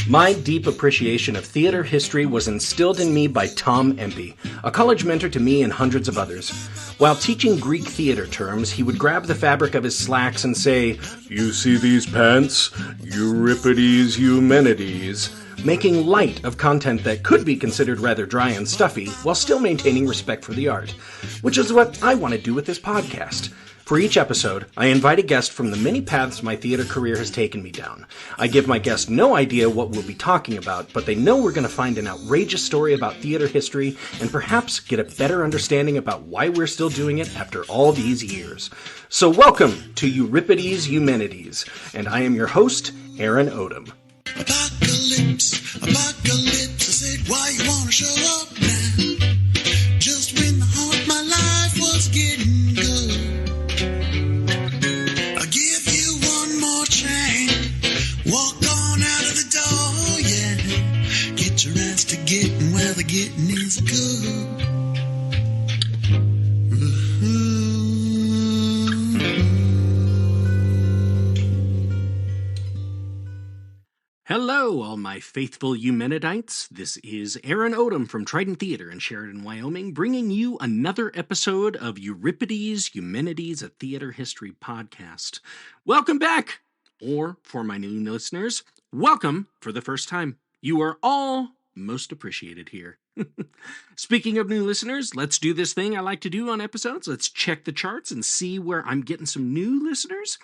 My deep appreciation of theater history was instilled in me by Tom Empey, a college mentor to me and hundreds of others. While teaching Greek theater terms, he would grab the fabric of his slacks and say, "You see these pants? Euripides Eumenides," making light of content that could be considered rather dry and stuffy, while still maintaining respect for the art, which is what I want to do with this podcast. For each episode, I invite a guest from the many paths my theater career has taken me down. I give my guest no idea what we'll be talking about, but they know we're going to find an outrageous story about theater history and perhaps get a better understanding about why we're still doing it after all these years. So welcome to Euripides Eumenides, and I am your host, Aaron Odom. Apocalypse, I said, why you wanna show up now? Just when the heart of my life was getting good. I'll give you one more chance. Walk on out of the door, yeah. Get your ass to getting where the getting is good. Hello, all my faithful Eumenidites. This is Aaron Odom from Trident Theater in Sheridan, Wyoming, bringing you another episode of Euripides Eumenides, a theater history podcast. Welcome back, or for my new listeners, welcome for the first time. You are all most appreciated here. Speaking of new listeners, let's do this thing I like to do on episodes. Let's check the charts and see where I'm getting some new listeners.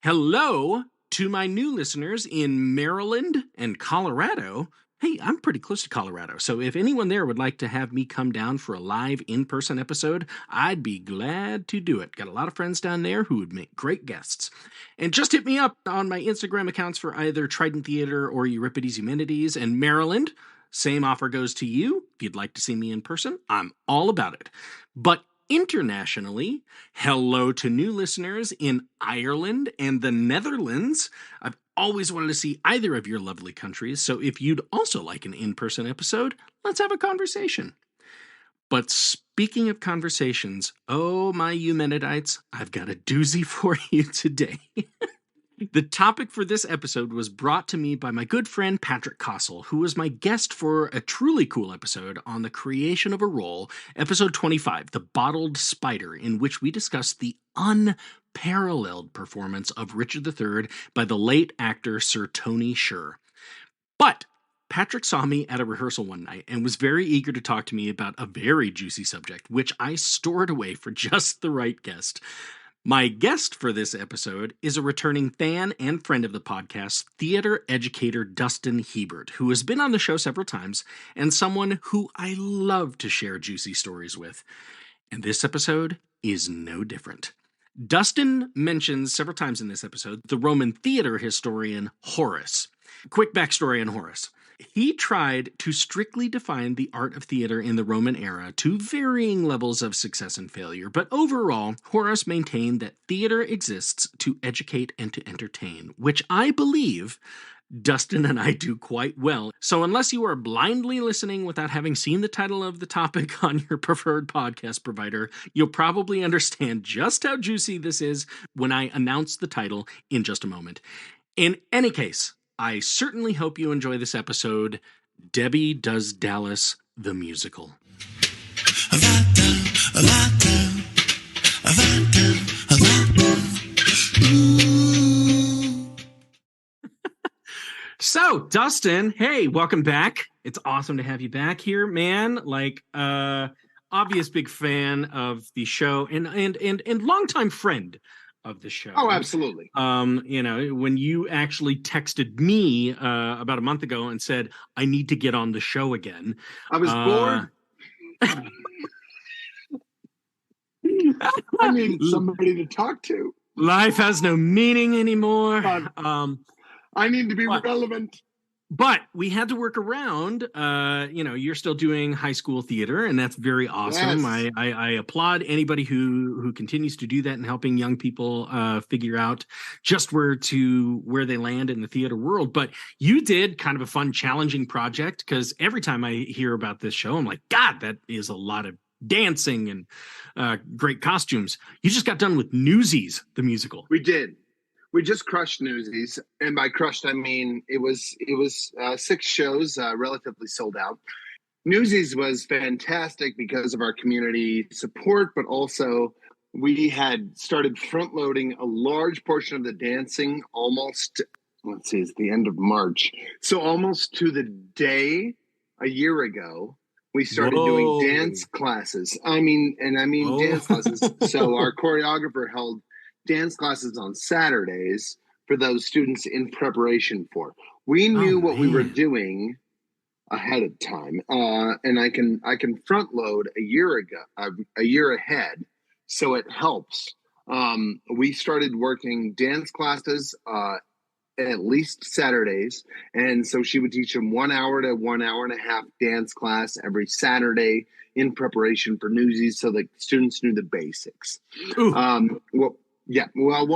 Hello to my new listeners in Maryland and Colorado. Hey, I'm pretty close to Colorado, so if anyone there would like to have me come down for a live in-person episode, I'd be glad to do it. Got a lot of friends down there who would make great guests. And just hit me up on my Instagram accounts for either Trident Theater or Euripides Eumenides. And Maryland, same offer goes to you. If you'd like to see me in person, I'm all about it. But internationally, hello to new listeners in Ireland and the Netherlands. I've always wanted to see either of your lovely countries, so if you'd also like an in-person episode, let's have a conversation. But speaking of conversations, oh my Eumenidites, I've got a doozy for you today. The topic for this episode was brought to me by my good friend Patrick Kossel, who was my guest for a truly cool episode on the creation of a role, episode 25, The Bottled Spider, in which we discussed the unparalleled performance of Richard III by the late actor Sir Tony Sher. But Patrick saw me at a rehearsal one night and was very eager to talk to me about a very juicy subject, which I stored away for just the right guest. My guest for this episode is a returning fan and friend of the podcast, theater educator Dustin Hebert, who has been on the show several times and someone who I love to share juicy stories with. And this episode is no different. Dustin mentions several times in this episode the Roman theater historian Horace. Quick backstory on Horace. He tried to strictly define the art of theater in the Roman era to varying levels of success and failure, but overall, Horace maintained that theater exists to educate and to entertain, which I believe Dustin and I do quite well. So unless you are blindly listening without having seen the title of the topic on your preferred podcast provider, you'll probably understand just how juicy this is when I announce the title in just a moment. In any case, I certainly hope you enjoy this episode, Debbie Does Dallas, the musical. So, Dustin, hey, welcome back. It's awesome to have you back here, man. Obvious big fan of the show and longtime friend of the show. Oh, absolutely. When you actually texted me about a month ago and said, I need to get on the show again. I was bored. I needed somebody to talk to. Life has no meaning anymore. I need to be relevant. But we had to work around, you're still doing high school theater, and that's very awesome. Yes. I applaud anybody who continues to do that and helping young people figure out just where they land in the theater world. But you did kind of a fun, challenging project, because every time I hear about this show, I'm like, God, that is a lot of dancing and great costumes. You just got done with Newsies, the musical. We did. We just crushed Newsies, and by crushed I mean it was 6 shows, relatively sold out. Newsies was fantastic because of our community support, but also we had started front loading a large portion of the dancing almost, let's see, it's the end of March. So almost to the day a year ago, we started doing dance classes. Dance classes. So our choreographer held dance classes on Saturdays for those students in preparation for. We knew what we were doing ahead of time, and I can front load a year ahead, so it helps. We started working dance classes at least Saturdays, and so she would teach them 1 hour to 1 hour and a half dance class every Saturday in preparation for Newsies, so the students knew the basics. What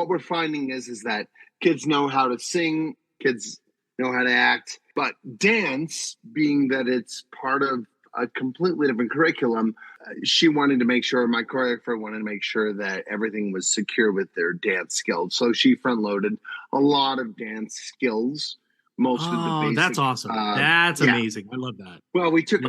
we're finding is that kids know how to sing, kids know how to act, but dance, being that it's part of a completely different curriculum, my choreographer wanted to make sure that everything was secure with their dance skills. So she front loaded a lot of dance skills, most of the basic. That's awesome. That's amazing. I love that. Well, we took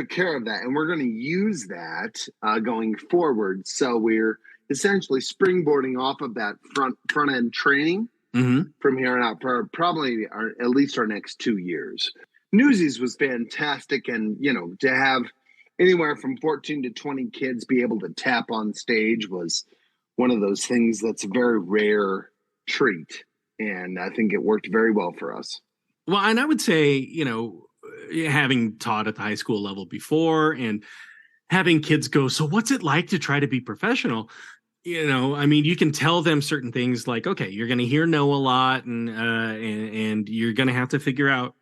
care of that, and we're going to use that going forward. So we're essentially springboarding off of that front end training from here on out for probably at least our next 2 years. Newsies was fantastic, and to have anywhere from 14 to 20 kids be able to tap on stage was one of those things that's a very rare treat, and I think it worked very well for us. Well, and I would say, having taught at the high school level before and having kids go, so what's it like to try to be professional? You can tell them certain things like, okay, you're going to hear no a lot, and you're going to have to figure out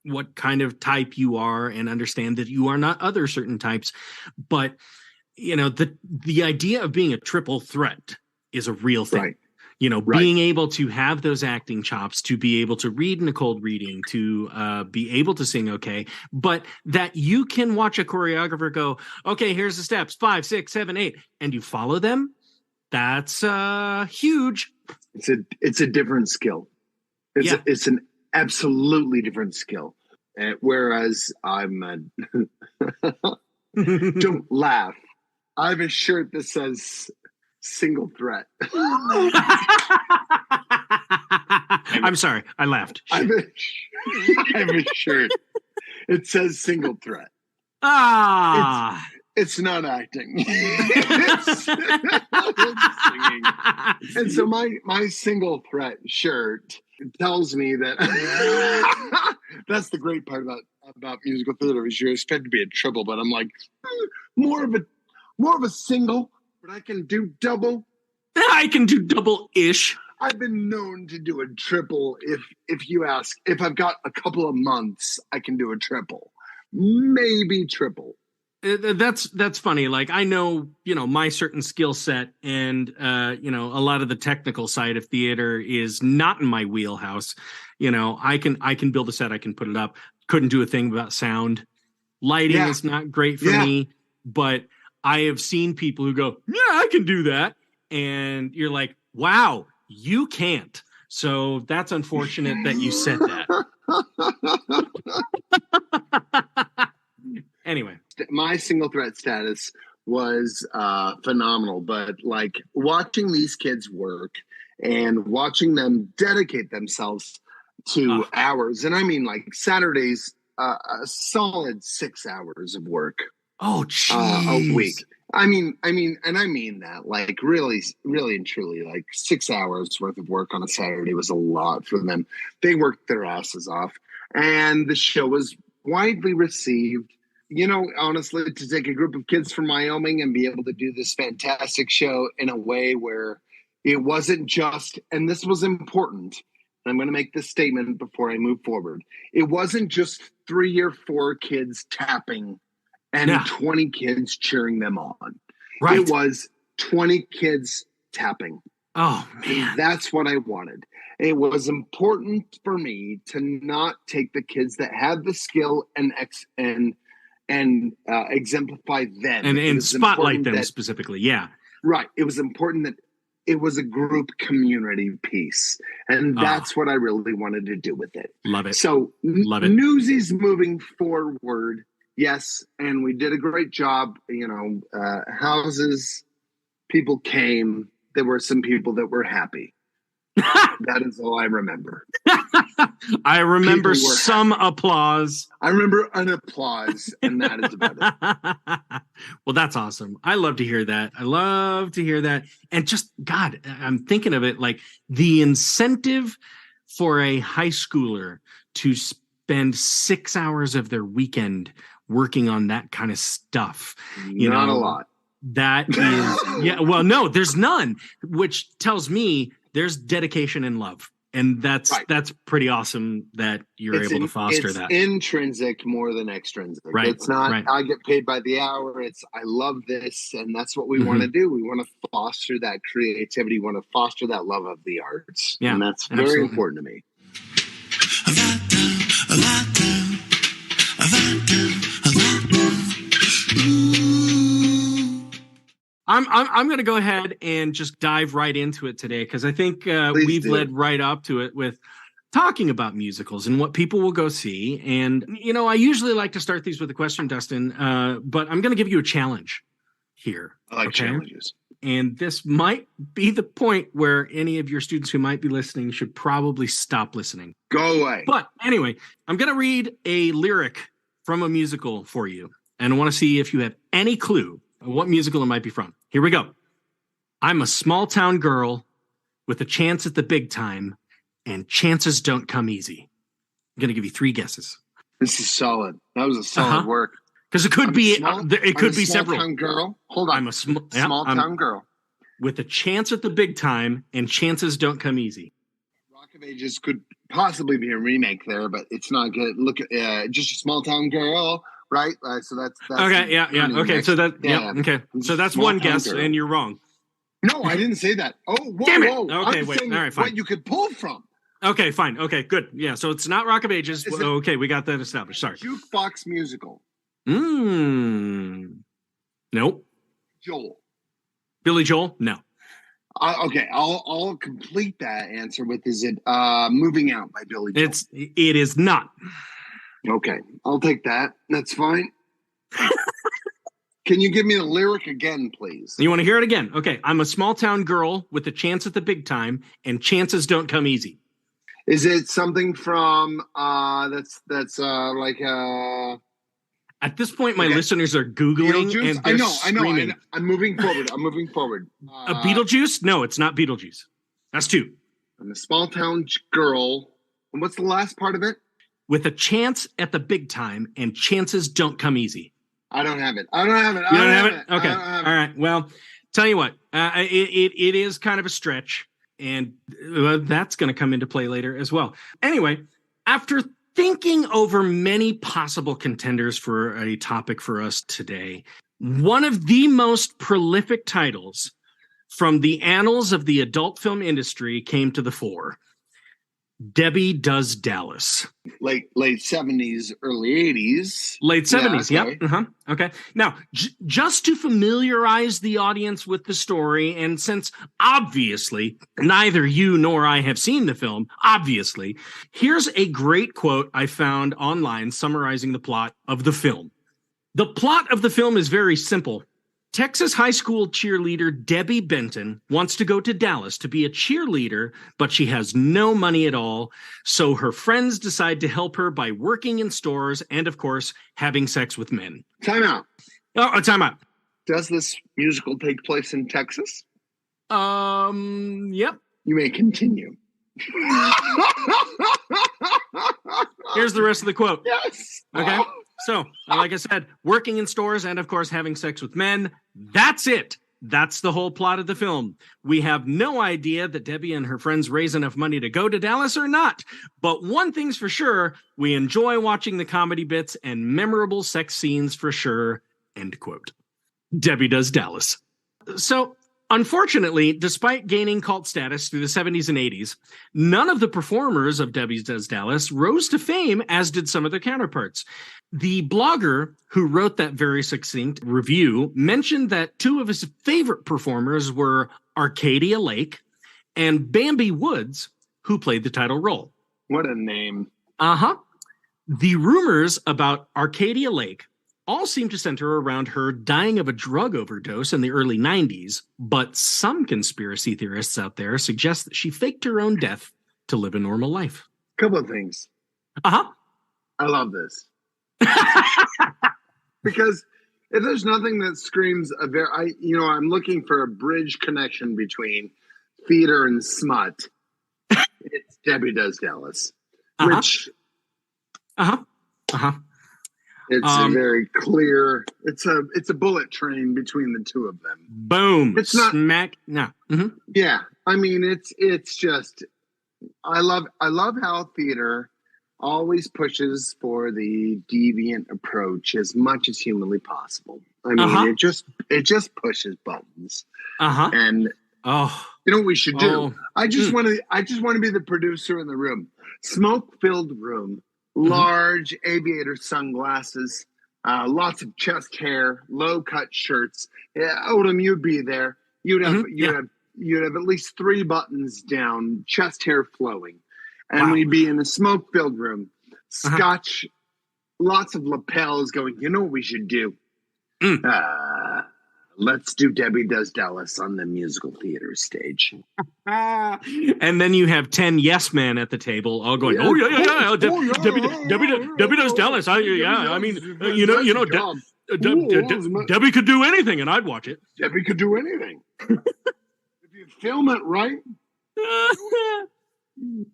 what kind of type you are and understand that you are not other certain types. But, the idea of being a triple threat is a real thing. Right. Being able to have those acting chops, to be able to read in a cold reading, to be able to sing okay, but that you can watch a choreographer go, okay, here's the steps, 5, 6, 7, 8, and you follow them. That's huge. It's a different skill. It's an absolutely different skill. Whereas I'm don't laugh. I have a shirt that says single threat. I'm sorry, I laughed. I have a shirt. It says single threat. It's not acting. It's singing. And so my single threat shirt tells me that that's the great part about musical theater is you're expected to be a triple, but I'm like more of a single, but I can do double. I can do double-ish. I've been known to do a triple. If you ask, if I've got a couple of months, I can do a triple, maybe triple. That's funny. Like, I know, my certain skill set and, a lot of the technical side of theater is not in my wheelhouse. I can build a set. I can put it up. Couldn't do a thing about sound. Lighting is not great for me, but I have seen people who go, yeah, I can do that. And you're like, wow, you can't. So that's unfortunate that you said that. Anyway, my single threat status was phenomenal, but like watching these kids work and watching them dedicate themselves to hours, and I mean like Saturdays, a solid 6 hours of work. Oh, geez. A week. I mean that like really, really and truly, like 6 hours worth of work on a Saturday was a lot for them. They worked their asses off, and the show was widely received. Honestly, to take a group of kids from Wyoming and be able to do this fantastic show in a way where it wasn't just, and this was important, and I'm going to make this statement before I move forward. It wasn't just 3 or 4 kids tapping and 20 kids cheering them on. Right. It was 20 kids tapping. Oh, man. And that's what I wanted. It was important for me to not take the kids that had the skill and exemplify them and spotlight them specifically. Yeah. Right. It was important that it was a group community piece. And that's what I really wanted to do with it. Love it. So Love it. Newsies moving forward, yes, and we did a great job. Houses, people came. There were some people that were happy. That is all I remember. I remember some applause. I remember an applause, and that is about it. Well, that's awesome. I love to hear that. I love to hear that. And just, God, I'm thinking of it like the incentive for a high schooler to spend 6 hours of their weekend working on that kind of stuff. Not a lot. That is, yeah, well, no, there's none, which tells me there's dedication and love. And that's pretty awesome that you're able to foster that. It's intrinsic more than extrinsic. Right. It's not, I get paid by the hour. It's, I love this. And that's what we want to do. We want to foster that creativity. We want to foster that love of the arts. Yeah, and that's very important to me. I'm going to go ahead and just dive right into it today, because I think we've led right up to it with talking about musicals and what people will go see. And, I usually like to start these with a question, Dustin, but I'm going to give you a challenge here. I like challenges. And this might be the point where any of your students who might be listening should probably stop listening. Go away. But anyway, I'm going to read a lyric from a musical for you. And I want to see if you have any clue what musical it might be from. Here we go. I'm a small town girl with a chance at the big time, and chances don't come easy. I'm going to give you 3 guesses. This is solid. That was a solid work. Because it could be several. Town girl. Hold on. I'm a small town girl with a chance at the big time, and chances don't come easy. Rock of Ages could possibly be a remake there, but it's not good. Look at just a small town girl. Right, so that's okay. Yeah. Okay, so that okay. So that's one guess, and you're wrong. No, I didn't say that. Oh, whoa, damn it! Whoa. Okay, wait. All right, fine. What you could pull from? Okay, fine. Okay, good. Yeah, so it's not Rock of Ages. Okay, we got that established. Sorry. Jukebox musical. Nope. Joel. Billy Joel? No. Okay, I'll complete that answer with is it Moving Out by Billy Joel? It is not. Okay, I'll take that. That's fine. Can you give me the lyric again, please? You want to hear it again? Okay. I'm a small town girl with a chance at the big time, and chances don't come easy. Is it something from that's like At this point, my listeners are Googling and they're screaming. I'm moving forward. Beetlejuice? No, it's not Beetlejuice. That's 2. I'm a small town girl. And what's the last part of it? With a chance at the big time, and chances don't come easy. I don't have it. You don't have it? Okay. All right. Well, tell you what, it is kind of a stretch, and that's going to come into play later as well. Anyway, after thinking over many possible contenders for a topic for us today, one of the most prolific titles from the annals of the adult film industry came to the fore. Debbie Does Dallas. Late 70s, early 80s. Late 70s, yeah, okay. Yep. Okay. Now, just to familiarize the audience with the story, and since obviously neither you nor I have seen the film, obviously, here's a great quote I found online summarizing the plot of the film. The plot of the film is very simple. Texas high school cheerleader Debbie Benton wants to go to Dallas to be a cheerleader, but she has no money at all. So her friends decide to help her by working in stores and, of course, having sex with men. Time out. Oh, time out. Does this musical take place in Texas? Yep. You may continue. Here's the rest of the quote. Yes. Okay. So, like I said, working in stores and, of course, having sex with men. That's it. That's the whole plot of the film. We have no idea that Debbie and her friends raise enough money to go to Dallas or not. But one thing's for sure, we enjoy watching the comedy bits and memorable sex scenes for sure. End quote. Debbie Does Dallas. So, unfortunately, despite gaining cult status through the 70s and 80s, none of the performers of Debbie Does Dallas rose to fame, as did some of their counterparts. The blogger who wrote that very succinct review mentioned that two of his favorite performers were Arcadia Lake and Bambi Woods, who played the title role. What a name. Uh-huh. The rumors about Arcadia Lake all seem to center around her dying of a drug overdose in the early 90s, but some conspiracy theorists out there suggest that she faked her own death to live a normal life. Couple of things. Uh-huh. I love this. Because if there's nothing that screams I'm looking for a bridge connection between theater and smut. It's Debbie Does Dallas, which it's a very clear. It's a bullet train between the two of them. Boom! It's not smack. No. Mm-hmm. Yeah, I mean it's just. I love how theater always pushes for the deviant approach as much as humanly possible. I mean, it just pushes buttons. And you know what we should do? I just want to be the producer in the room. Smoke-filled room, large aviator sunglasses, lots of chest hair, low-cut shirts. Yeah, Odom, you'd be there. You'd have at least 3 buttons down, chest hair flowing. And we'd be in a smoke-filled room, scotch, lots of lapels going, you know what we should do? Let's do Debbie Does Dallas on the musical theater stage. And then you have 10 yes men at the table all going, Debbie Does Dallas. Debbie could do anything and I'd watch it. Debbie could do anything. If you film it right.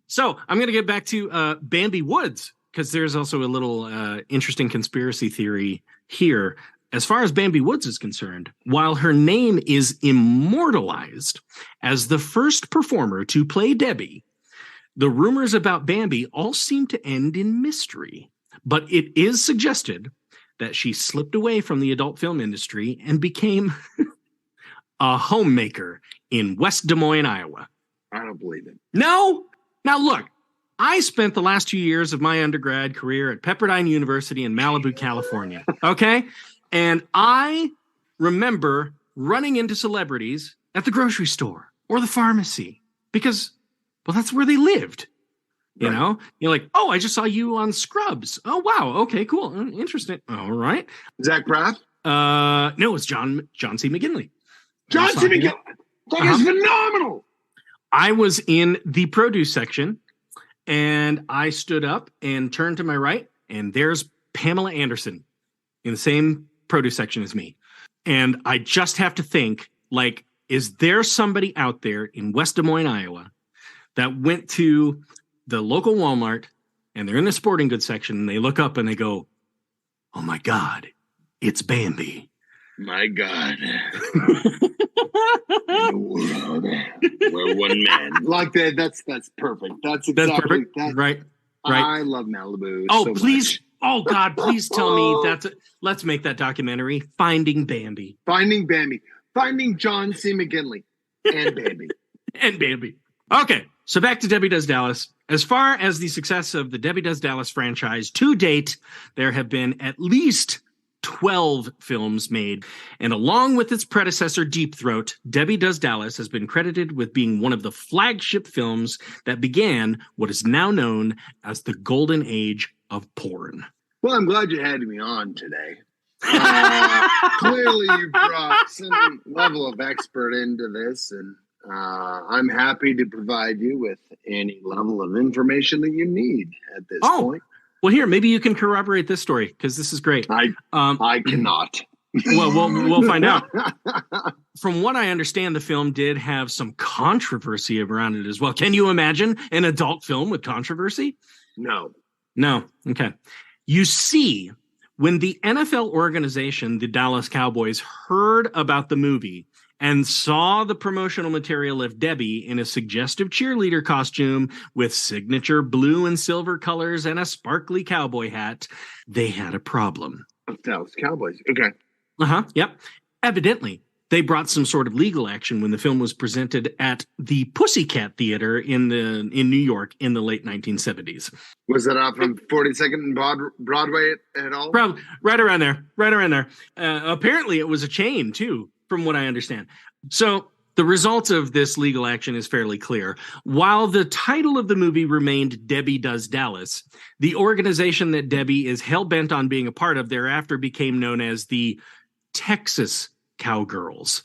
So I'm going to get back to Bambi Woods, because there's also a little interesting conspiracy theory here. As far as Bambi Woods is concerned, while her name is immortalized as the first performer to play Debbie, the rumors about Bambi all seem to end in mystery. But it is suggested that she slipped away from the adult film industry and became a homemaker in West Des Moines, Iowa. I don't believe it. No. Now, look, I spent the last 2 years of my undergrad career at Pepperdine University in Malibu, California. Okay? And I remember running into celebrities at the grocery store or the pharmacy because, well, that's where they lived. You know, you're like, oh, I just saw you on Scrubs. Oh, wow. Okay, cool. Interesting. All right. Zach Braff? No, it's John C. McGinley. John C. McGinley. That is phenomenal. I was in the produce section and I stood up and turned to my right, and there's Pamela Anderson in the same produce section as me. And I just have to think, like, is there somebody out there in West Des Moines, Iowa that went to the local Walmart and they're in the sporting goods section and they look up and they go, oh my God, it's Bambi. My God. In the world, we're one man. Like that. That's perfect. That's perfect. Right. I love Malibu. Oh, so please. Much. Oh God, please tell me let's make that documentary. Finding Bambi. Finding Bambi. Finding John C. McGinley and Bambi. And Bambi. Okay. So back to Debbie Does Dallas. As far as the success of the Debbie Does Dallas franchise to date, there have been at least 12 films made, and along with its predecessor Deep Throat, Debbie Does Dallas has been credited with being one of the flagship films that began what is now known as the golden age of porn. Well, I'm glad you had me on today. Clearly you brought some level of expert into this, and I'm happy to provide you with any level of information that you need at this point. Well, here, maybe you can corroborate this story, because this is great. I cannot. Well, we'll find out. From what I understand, the film did have some controversy around it as well. Can you imagine an adult film with controversy? No. Okay. You see, when the NFL organization, the Dallas Cowboys, heard about the movie and saw the promotional material of Debbie in a suggestive cheerleader costume with signature blue and silver colors and a sparkly cowboy hat, they had a problem. Dallas Cowboys. Okay. Yep. Evidently, they brought some sort of legal action when the film was presented at the Pussycat Theater in New York in the late 1970s. Was it off of 42nd and Broadway at all? Probably right around there. Apparently, it was a chain too, from what I understand. So the result of this legal action is fairly clear. While the title of the movie remained Debbie Does Dallas, the organization that Debbie is hell-bent on being a part of thereafter became known as the Texas Cowgirls,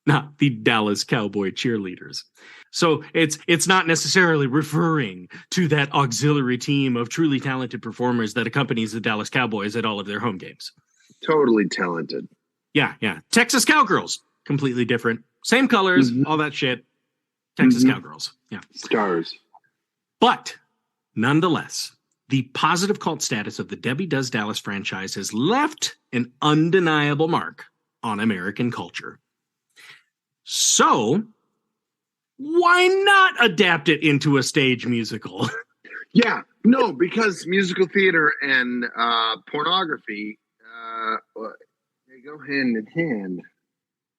not the Dallas Cowboy Cheerleaders. So it's not necessarily referring to that auxiliary team of truly talented performers that accompanies the Dallas Cowboys at all of their home games. Totally talented. Yeah. Texas Cowgirls, completely different. Same colors, all that shit. Texas Cowgirls. Yeah. Stars. But nonetheless, the positive cult status of the Debbie Does Dallas franchise has left an undeniable mark on American culture. So, why not adapt it into a stage musical? Yeah, no, because musical theater and pornography, they go hand in hand.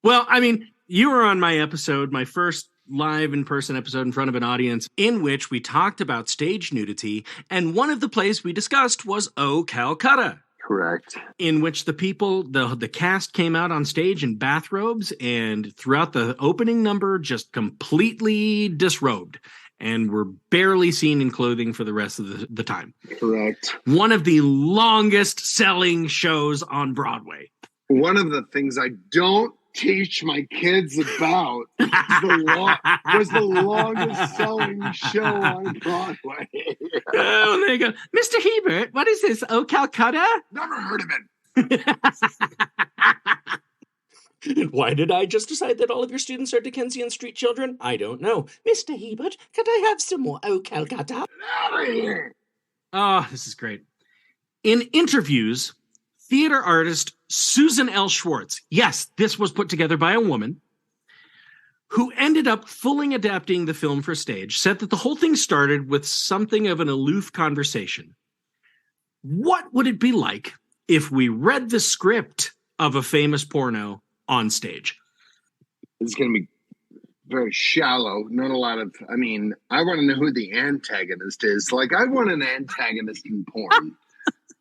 Well, I mean, you were on my episode, my first live in-person episode in front of an audience, in which we talked about stage nudity, and one of the plays we discussed was Oh, Calcutta. Correct. In which the people, the cast came out on stage in bathrobes and throughout the opening number just completely disrobed and were barely seen in clothing for the rest of the time. Correct. One of the longest selling shows on Broadway. One of the things I don't teach my kids about was the longest selling show on Broadway. Oh, there you go. Mr. Hebert, what is this? Oh, Calcutta? Never heard of it. Why did I just decide that all of your students are Dickensian street children? I don't know. Mr. Hebert, could I have some more Oh, Calcutta? Get out of here. Oh, this is great. In interviews, theater artist Susan L. Schwartz, yes, this was put together by a woman, who ended up fully adapting the film for stage, said that the whole thing started with something of an aloof conversation. What would it be like if we read the script of a famous porno on stage? It's going to be very shallow. Not a lot of, I want to know who the antagonist is. Like, I want an antagonist in porn.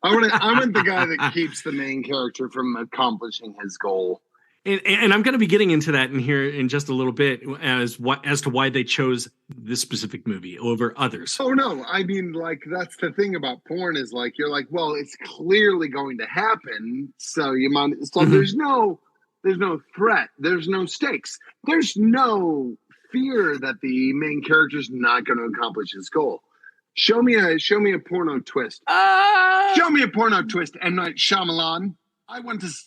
I want the guy that keeps the main character from accomplishing his goal. And I'm going to be getting into that in here in just a little bit as to why they chose this specific movie over others. Oh no, that's the thing about porn is like you're like, well, it's clearly going to happen, so you might. So there's no threat, there's no stakes, there's no fear that the main character's not going to accomplish his goal. Show me a porno twist. Show me a porno twist, M. Night Shyamalan. I want to see.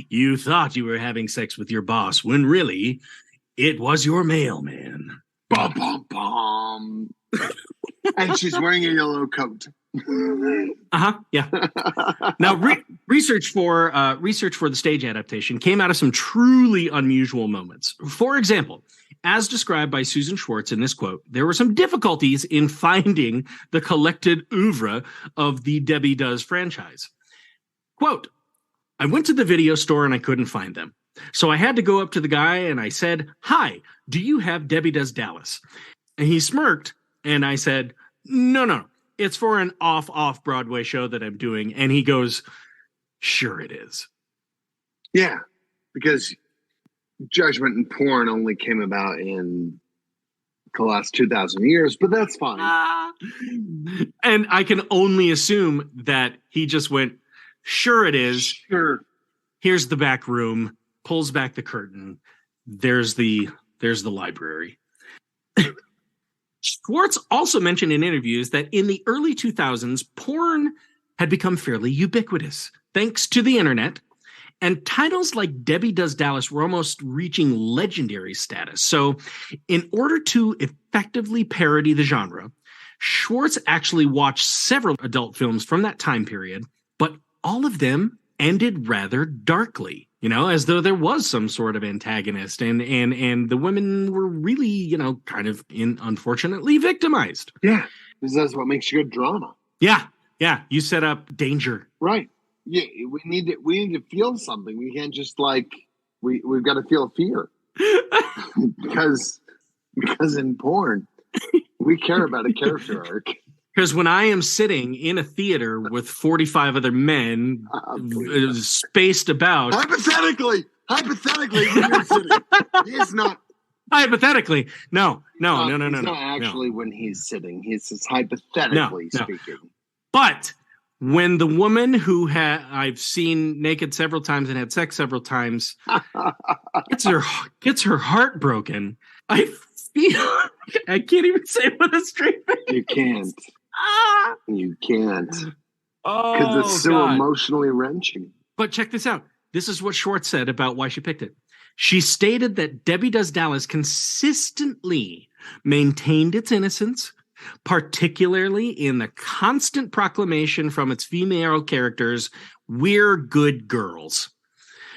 You thought you were having sex with your boss when really it was your mailman. Bum, bum, bum. And she's wearing a yellow coat. Yeah. Now, research for the stage adaptation came out of some truly unusual moments. For example, as described by Susan Schwartz in this quote, there were some difficulties in finding the collected oeuvre of the Debbie Does franchise. Quote, I went to the video store and I couldn't find them. So I had to go up to the guy and I said, hi, do you have Debbie Does Dallas? And he smirked and I said, no. It's for an off Broadway show that I'm doing. And he goes, sure it is. Yeah, because judgment in porn only came about in the last 2,000 years, but that's fine. And I can only assume that he just went, sure it is. Sure. Here's the back room, pulls back the curtain. There's the library. Schwartz also mentioned in interviews that in the early 2000s, porn had become fairly ubiquitous, thanks to the internet, and titles like Debbie Does Dallas were almost reaching legendary status. So in order to effectively parody the genre, Schwartz actually watched several adult films from that time period, but all of them ended rather darkly, as though there was some sort of antagonist and the women were really, kind of unfortunately victimized. Yeah, because that's what makes good drama. Yeah. Yeah, you set up danger. Right. Yeah, we need to feel something. We can't just we've got to feel fear. because in porn, we care about a character arc. Because when I am sitting in a theater with 45 other men spaced about. Hypothetically, when you're sitting, he's not. Hypothetically, no. He's not actually when he's sitting. He's just hypothetically speaking. But when the woman who I've seen naked several times and had sex several times gets her heart broken, I feel I can't even say it with a straight face. You can't. You can't. Oh, because it's so emotionally wrenching. But check this out. This is what Schwartz said about why she picked it. She stated that Debbie Does Dallas consistently maintained its innocence, particularly in the constant proclamation from its female characters, "We're good girls."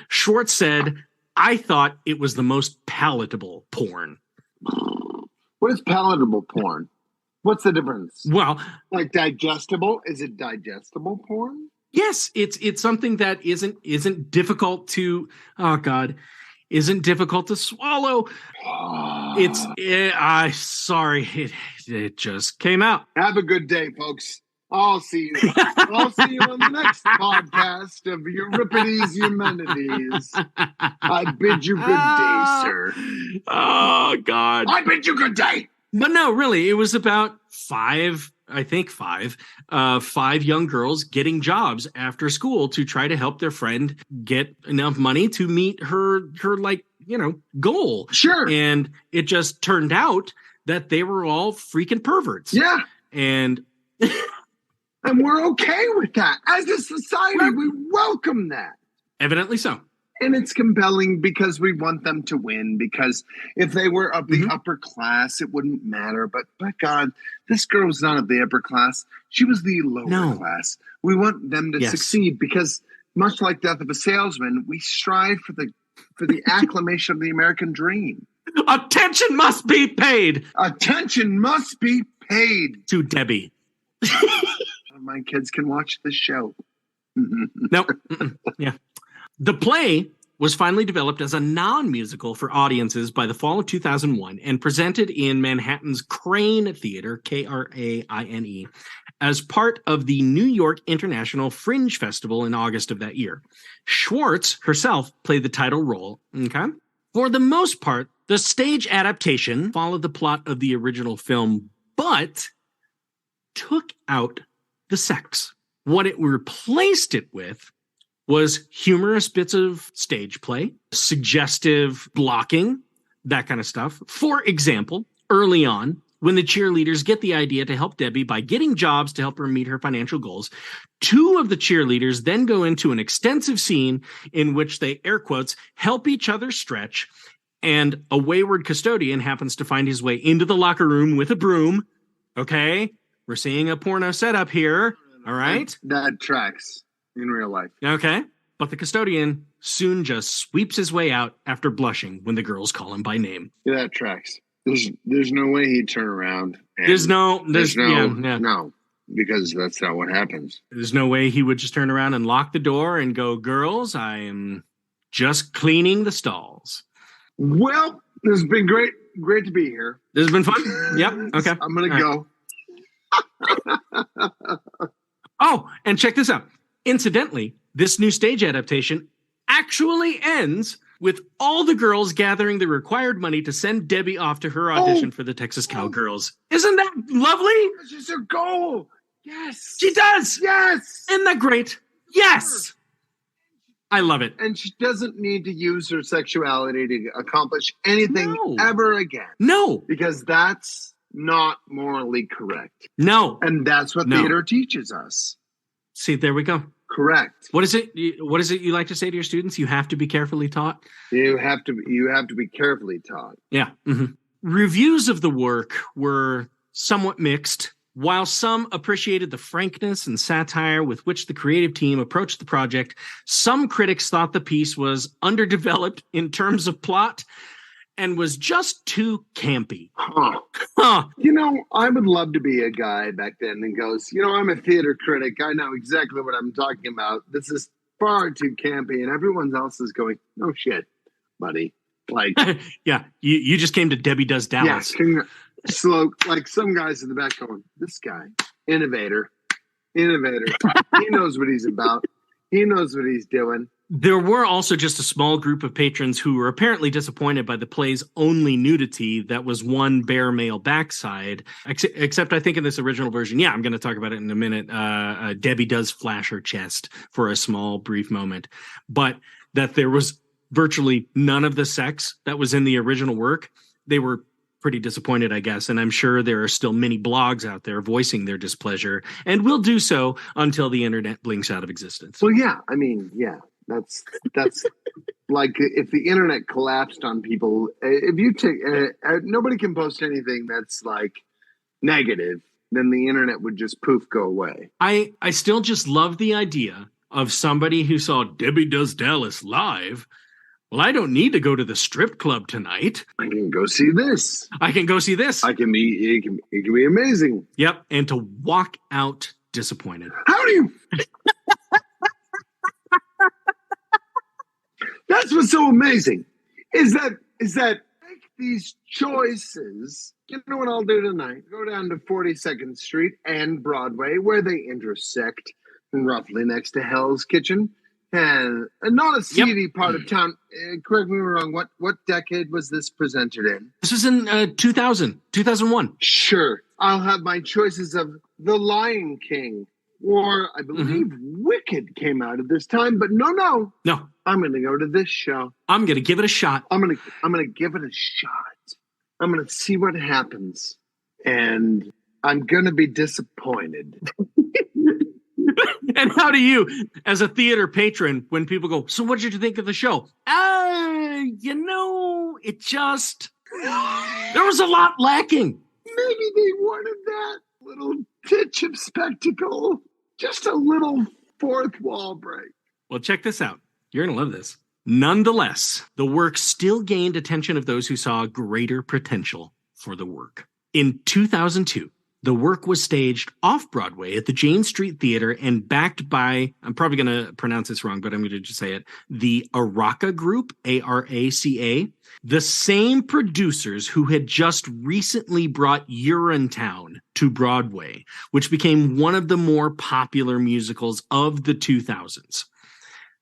Schwartz said, "I thought it was the most palatable porn." What is palatable porn? What's the difference? Well, like digestible? Is it digestible porn? Yes, it's something that isn't difficult to. Oh God. Isn't difficult to swallow. Sorry, it just came out. Have a good day, folks. I'll see you. I'll see you on the next podcast of Euripides Eumenides. I bid you good day, sir. Oh God! I bid you good day. But no, really, it was about five young girls getting jobs after school to try to help their friend get enough money to meet her goal. Sure. And it just turned out that they were all freaking perverts. Yeah. And we're okay with that. As a society, we welcome that. Evidently so. And it's compelling because we want them to win, because if they were of the upper class, it wouldn't matter. But God, this girl was not of the upper class. She was the lower class. We want them to succeed because, much like Death of a Salesman, we strive for the acclamation of the American dream. Attention must be paid. Attention must be paid. To Debbie. My kids can watch this show. Nope. Yeah. The play was finally developed as a non-musical for audiences by the fall of 2001 and presented in Manhattan's Crane Theater, Kraine, as part of the New York International Fringe Festival in August of that year. Schwartz herself played the title role. Okay. For the most part, the stage adaptation followed the plot of the original film, but took out the sex. What it replaced it with was humorous bits of stage play, suggestive blocking, that kind of stuff. For example, early on, when the cheerleaders get the idea to help Debbie by getting jobs to help her meet her financial goals, two of the cheerleaders then go into an extensive scene in which they, air quotes, help each other stretch, and a wayward custodian happens to find his way into the locker room with a broom. Okay, we're seeing a porno setup here, all right? That tracks. In real life. Okay. But the custodian soon just sweeps his way out after blushing when the girls call him by name. Yeah, that tracks. There's no way he'd turn around. There's no, because that's not what happens. There's no way he would just turn around and lock the door and go, "Girls, I am just cleaning the stalls." Well, this has been great to be here. This has been fun. Yep. Okay. I'm going to go. Oh, and check this out. Incidentally, this new stage adaptation actually ends with all the girls gathering the required money to send Debbie off to her audition for the Texas Cowgirls. Isn't that lovely? This is her goal. Yes. She does. Yes. Isn't that great? Yes. I love it. And she doesn't need to use her sexuality to accomplish anything ever again. No. Because that's not morally correct. No. And that's what theater teaches us. See, there we go. Correct. What is it you like to say to your students? You have to be carefully taught. You have to be carefully taught. Yeah. Mm-hmm. Reviews of the work were somewhat mixed. While some appreciated the frankness and satire with which the creative team approached the project, some critics thought the piece was underdeveloped in terms of plot and was just too campy. Huh. Huh. I would love to be a guy back then and goes, I'm a theater critic. I know exactly what I'm talking about. This is far too campy. And everyone else is going, no shit, buddy. Like, yeah, you just came to Debbie Does Dallas. Yeah, slow, like some guys in the back going, this guy, innovator. He knows what he's about. He knows what he's doing. There were also just a small group of patrons who were apparently disappointed by the play's only nudity that was one bare male backside, except I think in this original version, I'm going to talk about it in a minute, Debbie does flash her chest for a small, brief moment. But that there was virtually none of the sex that was in the original work. They were pretty disappointed, I guess, and I'm sure there are still many blogs out there voicing their displeasure, and will do so until the internet blinks out of existence. Well, that's like if the internet collapsed on people. If you take nobody can post anything that's like negative, then the internet would just poof go away. I still just love the idea of somebody who saw Debbie Does Dallas live. Well, I don't need to go to the strip club tonight. I can go see this. It can be amazing. Yep, and to walk out disappointed. How do you? That's what's so amazing. Is that make these choices. You know what I'll do tonight? Go down to 42nd Street and Broadway, where they intersect, roughly next to Hell's Kitchen. And not a seedy part of town. Correct me if I'm wrong. What decade was this presented in? This was in 2001. Sure. I'll have my choices of The Lion King, or I believe Wicked came out at this time. But no. I'm going to go to this show. I'm going to give it a shot. I'm going to give it a shot. I'm going to see what happens, and I'm going to be disappointed. And how do you, as a theater patron, when people go, so what did you think of the show? It just, there was a lot lacking. Maybe they wanted that little titch of spectacle. Just a little fourth wall break. Well, check this out. You're going to love this. Nonetheless, the work still gained attention of those who saw greater potential for the work. In 2002, the work was staged off-Broadway at the Jane Street Theater and backed by, I'm probably going to pronounce this wrong, but I'm going to just say it, the Araca Group, A-R-A-C-A, the same producers who had just recently brought Urinetown to Broadway, which became one of the more popular musicals of the 2000s.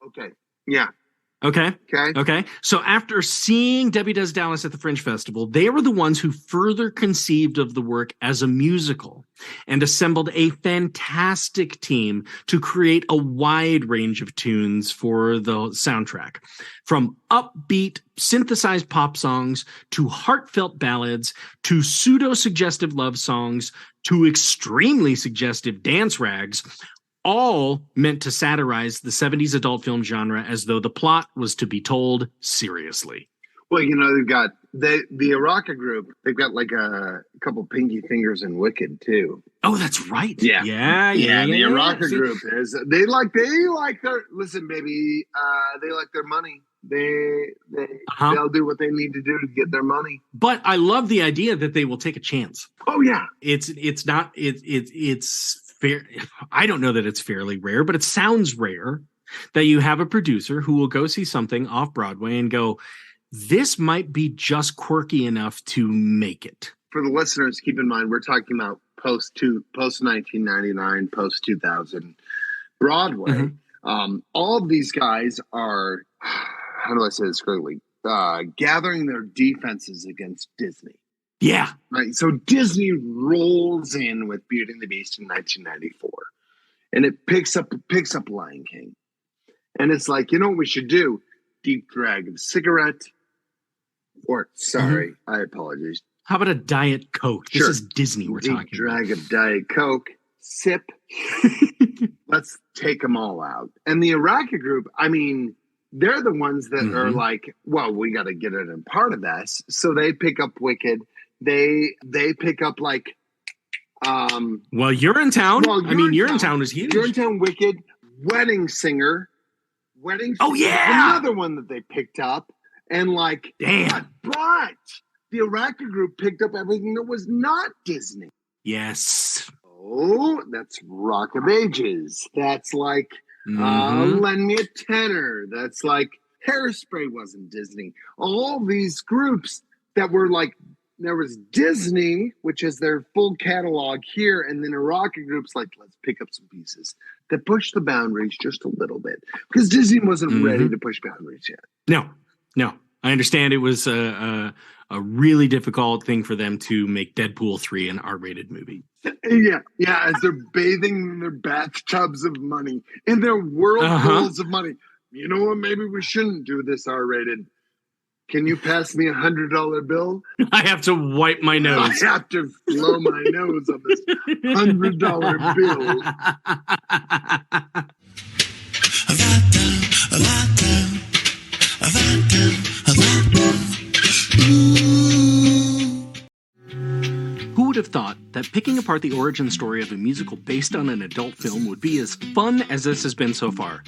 Okay, yeah. Okay. So after seeing Debbie Does Dallas at the Fringe Festival, they were the ones who further conceived of the work as a musical and assembled a fantastic team to create a wide range of tunes for the soundtrack, from upbeat synthesized pop songs to heartfelt ballads to pseudo-suggestive love songs to extremely suggestive dance rags, all meant to satirize the 70s adult film genre as though the plot was to be told seriously. Well, they've got the Araca Group. They've got like a couple pinky fingers in Wicked too. Oh, that's right. Yeah. The Araca Group is they like their listen, baby. They like their money. They'll do what they need to do to get their money. But I love the idea that they will take a chance. Oh yeah, it's fair. I don't know that it's fairly rare, but it sounds rare that you have a producer who will go see something off Broadway and go, this might be just quirky enough to make it. For the listeners, keep in mind, we're talking about post 1999, post 2000 Broadway. All of these guys are, how do I say this correctly? Gathering their defenses against Disney. Yeah. Right. So Disney rolls in with Beauty and the Beast in 1994, and it picks up Lion King, and it's like, what we should do? Deep drag of cigarette, or I apologize. How about a Diet Coke? Sure. This is Disney we're talking about. Deep drag of Diet Coke, sip. Let's take them all out. And the Araca Group, they're the ones that are like, well, we got to get it in part of this. So they pick up Wicked. They pick up like, Urinetown. Urinetown was huge. Urinetown, Wicked, Wedding Singer. Oh yeah, another one that they picked up, And like, Damn. but the Araka group picked up everything that was not Disney. Yes. Oh, that's Rock of Ages. That's like Mhm. Lend Me a Tenor. That's like Hairspray wasn't Disney. All these groups that were like, there was Disney, which is their full catalog here, and then Araka groups like, let's pick up some pieces that push the boundaries just a little bit, because Disney wasn't ready to push boundaries yet. No. I understand it was a really difficult thing for them to make Deadpool 3 an R-rated movie. Yeah, as they're bathing in their bathtubs of money, in their whirlpools of money. You know what? Maybe we shouldn't do this R-rated. Can you pass me $100 bill? I have to wipe my nose. I have to blow my nose on this $100 bill. Who would have thought that picking apart the origin story of a musical based on an adult film would be as fun as this has been so far?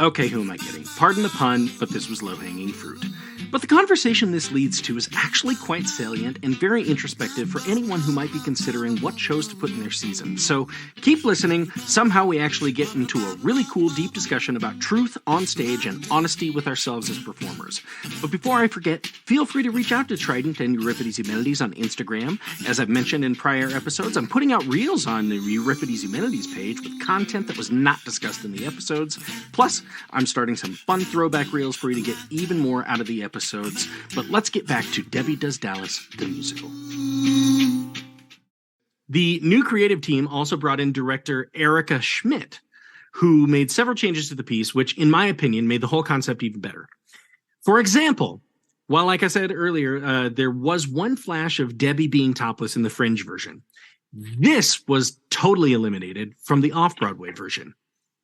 Okay, who am I kidding? Pardon the pun, but this was low-hanging fruit. But the conversation this leads to is actually quite salient and very introspective for anyone who might be considering what shows to put in their season. So keep listening. Somehow we actually get into a really cool, deep discussion about truth on stage and honesty with ourselves as performers. But before I forget, feel free to reach out to Trident and Euripides Humanities on Instagram. As I've mentioned in prior episodes, I'm putting out reels on the Euripides Humanities page with content that was not discussed in the episodes. Plus, I'm starting some fun throwback reels for you to get even more out of the episodes. But let's get back to Debbie Does Dallas, the musical. The new creative team also brought in director Erica Schmidt, who made several changes to the piece, which, in my opinion, made the whole concept even better. For example, while, like I said earlier, there was one flash of Debbie being topless in the Fringe version, this was totally eliminated from the off-Broadway version.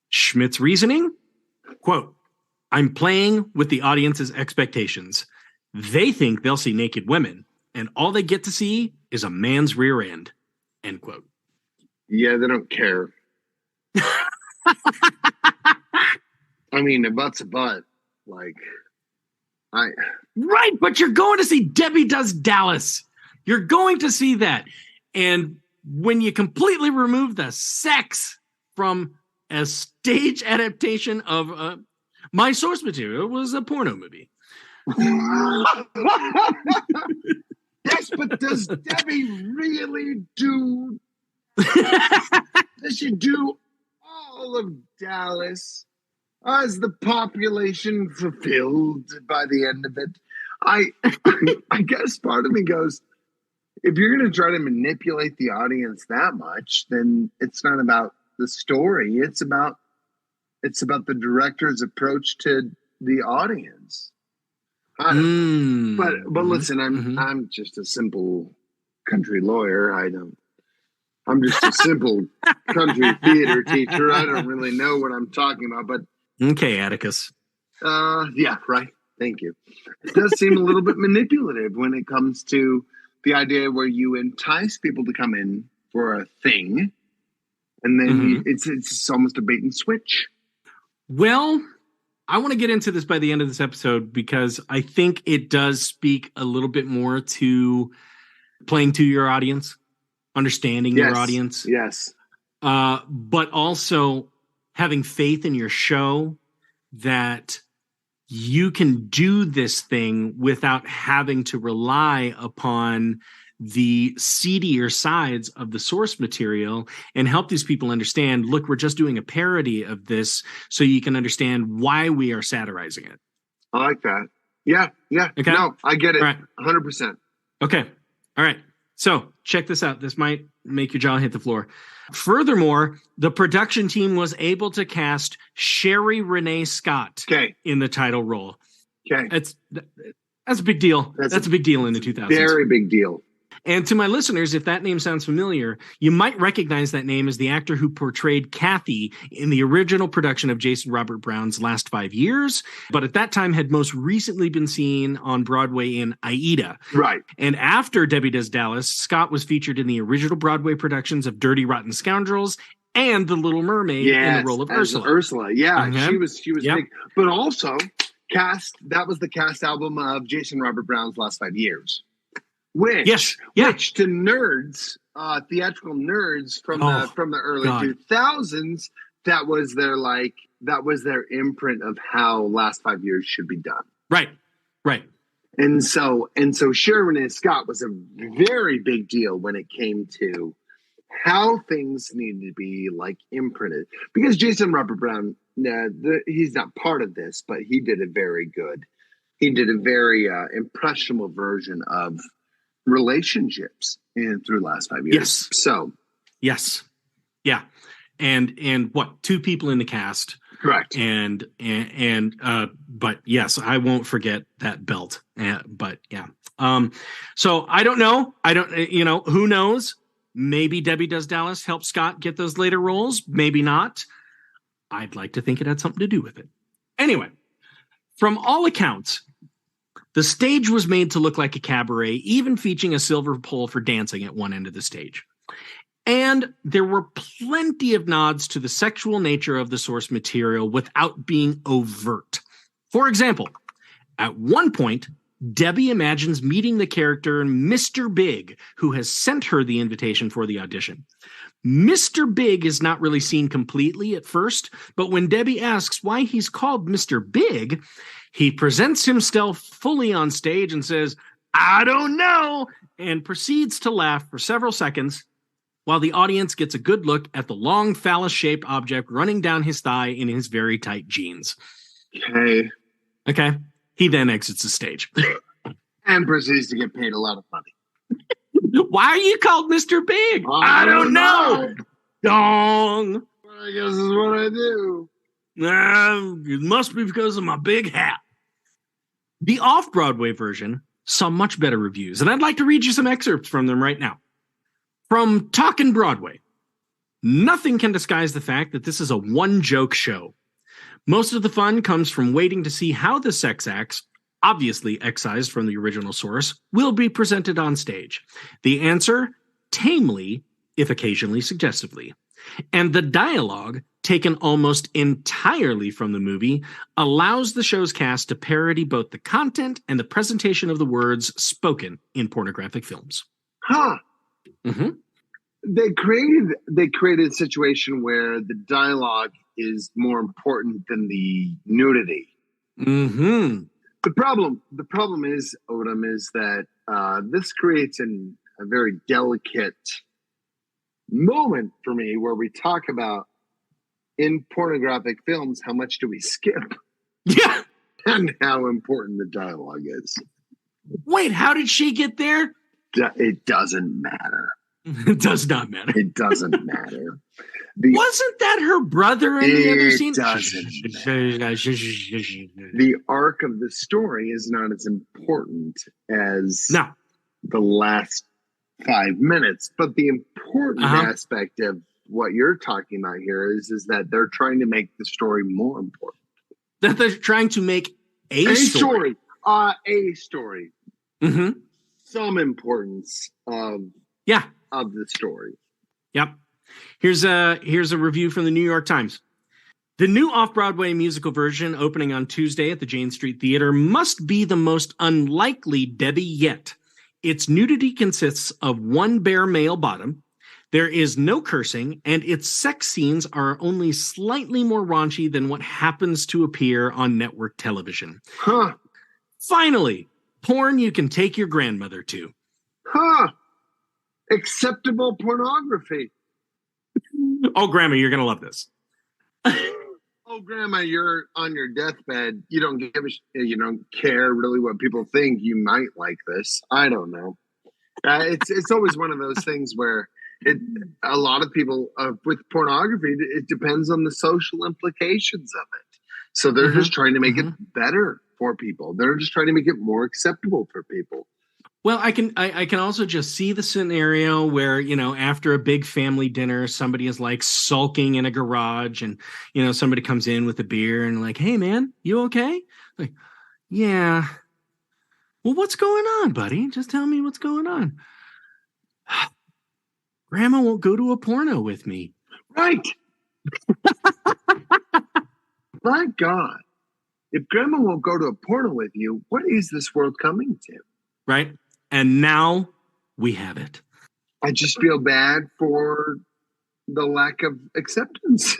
Schmidt's reasoning? Quote, I'm playing with the audience's expectations. They think they'll see naked women, and all they get to see is a man's rear end. End quote. Yeah, they don't care. I mean, a butt's a butt. Like, Right, but you're going to see Debbie Does Dallas. You're going to see that. And when you completely remove the sex from a stage adaptation of my source material was a porno movie. Yes, but does Debbie really do? Does she do all of Dallas? Is the population fulfilled by the end of it? I guess part of me goes, if you're going to try to manipulate the audience that much, then it's not about the story. It's about the director's approach to the audience. I don't know. But listen, I'm just a simple country lawyer. I'm just a simple country theater teacher. I don't really know what I'm talking about, but okay, Atticus. Yeah, right. Thank you. It does seem a little bit manipulative when it comes to the idea where you entice people to come in for a thing, and then it's almost a bait and switch. Well, I want to get into this by the end of this episode because I think it does speak a little bit more to playing to your audience, understanding your audience. Yes. But also having faith in your show that you can do this thing without having to rely upon the seedier sides of the source material and help these people understand, look, we're just doing a parody of this so you can understand why we are satirizing it. I like that. Yeah. Okay. No, I get it. All right. 100%. Okay. All right. So check this out. This might make your jaw hit the floor. Furthermore, the production team was able to cast Sherry Renee Scott in the title role. Okay. That's a big deal. That's a big deal in the 2000s. Very big deal. And to my listeners, if that name sounds familiar, you might recognize that name as the actor who portrayed Kathy in the original production of Jason Robert Brown's Last 5 Years, but at that time had most recently been seen on Broadway in Aida. Right. And after Debbie Does Dallas, Scott was featured in the original Broadway productions of Dirty Rotten Scoundrels and The Little Mermaid in the role of Ursula. Ursula, yeah. She was big. But also, cast. That was the cast album of Jason Robert Brown's Last 5 Years. Which, Yes. Yeah. which to nerds, theatrical nerds from the early 2000s, that was their imprint of how Last 5 Years should be done. Right. And so Sherwin and Scott was a very big deal when it came to how things need to be like imprinted. Because Jason Robert Brown, he's not part of this, but he did a very impressionable version of relationships through Last 5 years. Yes. So yes. Yeah. And what, 2 people in the cast. Correct. But yes, I won't forget that belt. But yeah. So I don't know. Who knows? Maybe Debbie Does Dallas helped Scott get those later roles. Maybe not. I'd like to think it had something to do with it. Anyway, from all accounts, the stage was made to look like a cabaret, even featuring a silver pole for dancing at one end of the stage. And there were plenty of nods to the sexual nature of the source material without being overt. For example, at one point, Debbie imagines meeting the character Mr. Big, who has sent her the invitation for the audition. Mr. Big is not really seen completely at first, but when Debbie asks why he's called Mr. Big, he presents himself fully on stage and says, "I don't know," and proceeds to laugh for several seconds while the audience gets a good look at the long phallus-shaped object running down his thigh in his very tight jeans. Okay. He then exits the stage. And proceeds to get paid a lot of money. Why are you called Mr. Big? I don't know. Dong. I guess is what I do. It must be because of my big hat. The off-Broadway version saw much better reviews, and I'd like to read you some excerpts from them right now. From Talkin' Broadway, nothing can disguise the fact that this is a one-joke show. Most of the fun comes from waiting to see how the sex acts, obviously excised from the original source, will be presented on stage. The answer, tamely, if occasionally suggestively. And the dialogue, taken almost entirely from the movie, allows the show's cast to parody both the content and the presentation of the words spoken in pornographic films. Huh. Mm-hmm. They created a situation where the dialogue is more important than the nudity. Mm-hmm. The problem is, Odom, is that this creates a very delicate moment for me where we talk about in pornographic films, how much do we skip? Yeah. And how important the dialogue is. Wait, how did she get there? It doesn't matter. It does not matter. It doesn't matter. Wasn't that her brother in the other scene? It doesn't matter. The arc of the story is not as important as the last 5 minutes. But the important aspect of what you're talking about here is that they're trying to make the story more important. That they're trying to make a story. A story. Mm-hmm. Some importance of the story. Yep. Here's a review from the New York Times. The new off-Broadway musical version opening on Tuesday at the Jane Street Theater must be the most unlikely Debbie yet. Its nudity consists of one bare male bottom. There is no cursing, and its sex scenes are only slightly more raunchy than what happens to appear on network television. Huh. Finally, porn you can take your grandmother to. Huh. Acceptable pornography. Oh, Grandma, you're going to love this. Oh, Grandma, you're on your deathbed. You don't you don't care really what people think. You might like this. I don't know. It's always one of those things where a lot of people with pornography, it depends on the social implications of it. So they're just trying to make it better for people. They're just trying to make it more acceptable for people. Well, I can also just see the scenario where, after a big family dinner, somebody is like sulking in a garage and, somebody comes in with a beer and like, "Hey man, you okay?" Like, "Yeah." "Well, what's going on, buddy? Just tell me what's going on." "Grandma won't go to a porno with me." Right. My God. if grandma won't go to a portal with you, what is this world coming to? Right? And now we have it. I just feel bad for the lack of acceptance.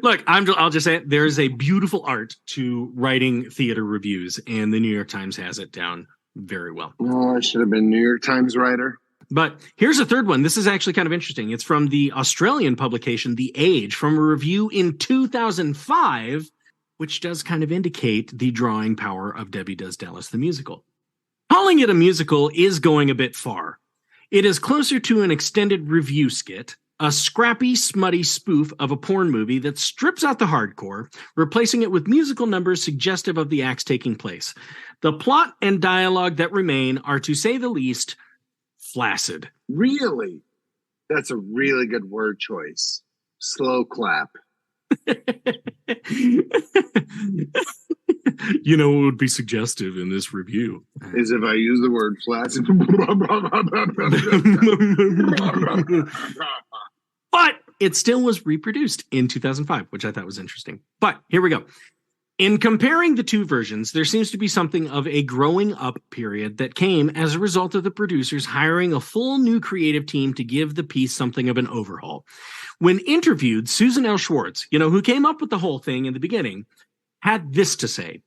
Look, I'll just say it, there's a beautiful art to writing theater reviews, and the New York Times has it down very well. Oh, I should have been a New York Times writer. But here's a third one. This is actually kind of interesting. It's from the Australian publication, The Age, from a review in 2005, which does kind of indicate the drawing power of Debbie Does Dallas the musical. Calling it a musical is going a bit far. It is closer to an extended review skit, a scrappy, smutty spoof of a porn movie that strips out the hardcore, replacing it with musical numbers suggestive of the acts taking place. The plot and dialogue that remain are, to say the least, flaccid. Really? That's a really good word choice. Slow clap. You know what would be suggestive in this review? Is if I use the word flaccid. But it still was reproduced in 2005, which I thought was interesting. But here we go. In comparing the two versions, there seems to be something of a growing up period that came as a result of the producers hiring a full new creative team to give the piece something of an overhaul. When interviewed, Susan L. Schwartz, who came up with the whole thing in the beginning, had this to say: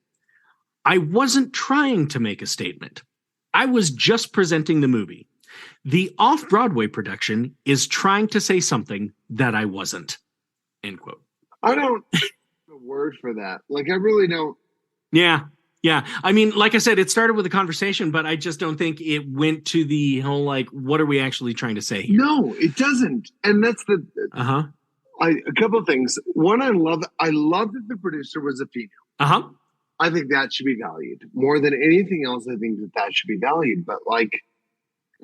I wasn't trying to make a statement. I was just presenting the movie. The off-Broadway production is trying to say something that I wasn't. End quote. I don't have a word for that. Like, I really don't. Yeah. I mean, like I said, it started with a conversation, but I just don't think it went to the whole, like, what are we actually trying to say here? No, it doesn't. And that's the... Uh-huh. A couple of things. One, I love that the producer was a female. Uh-huh. I think that should be valued. More than anything else, I think that should be valued. But, like,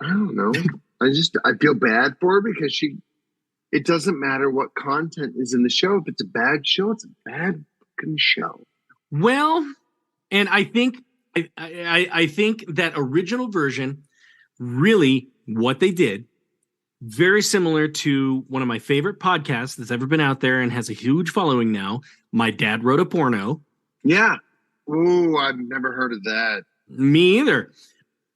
I don't know. I feel bad for her because it doesn't matter what content is in the show. If it's a bad show, it's a bad fucking show. Well, and I think I think that original version, really what they did, very similar to one of my favorite podcasts that's ever been out there and has a huge following now. My Dad Wrote a Porno. Yeah. Ooh, I've never heard of that. Me either.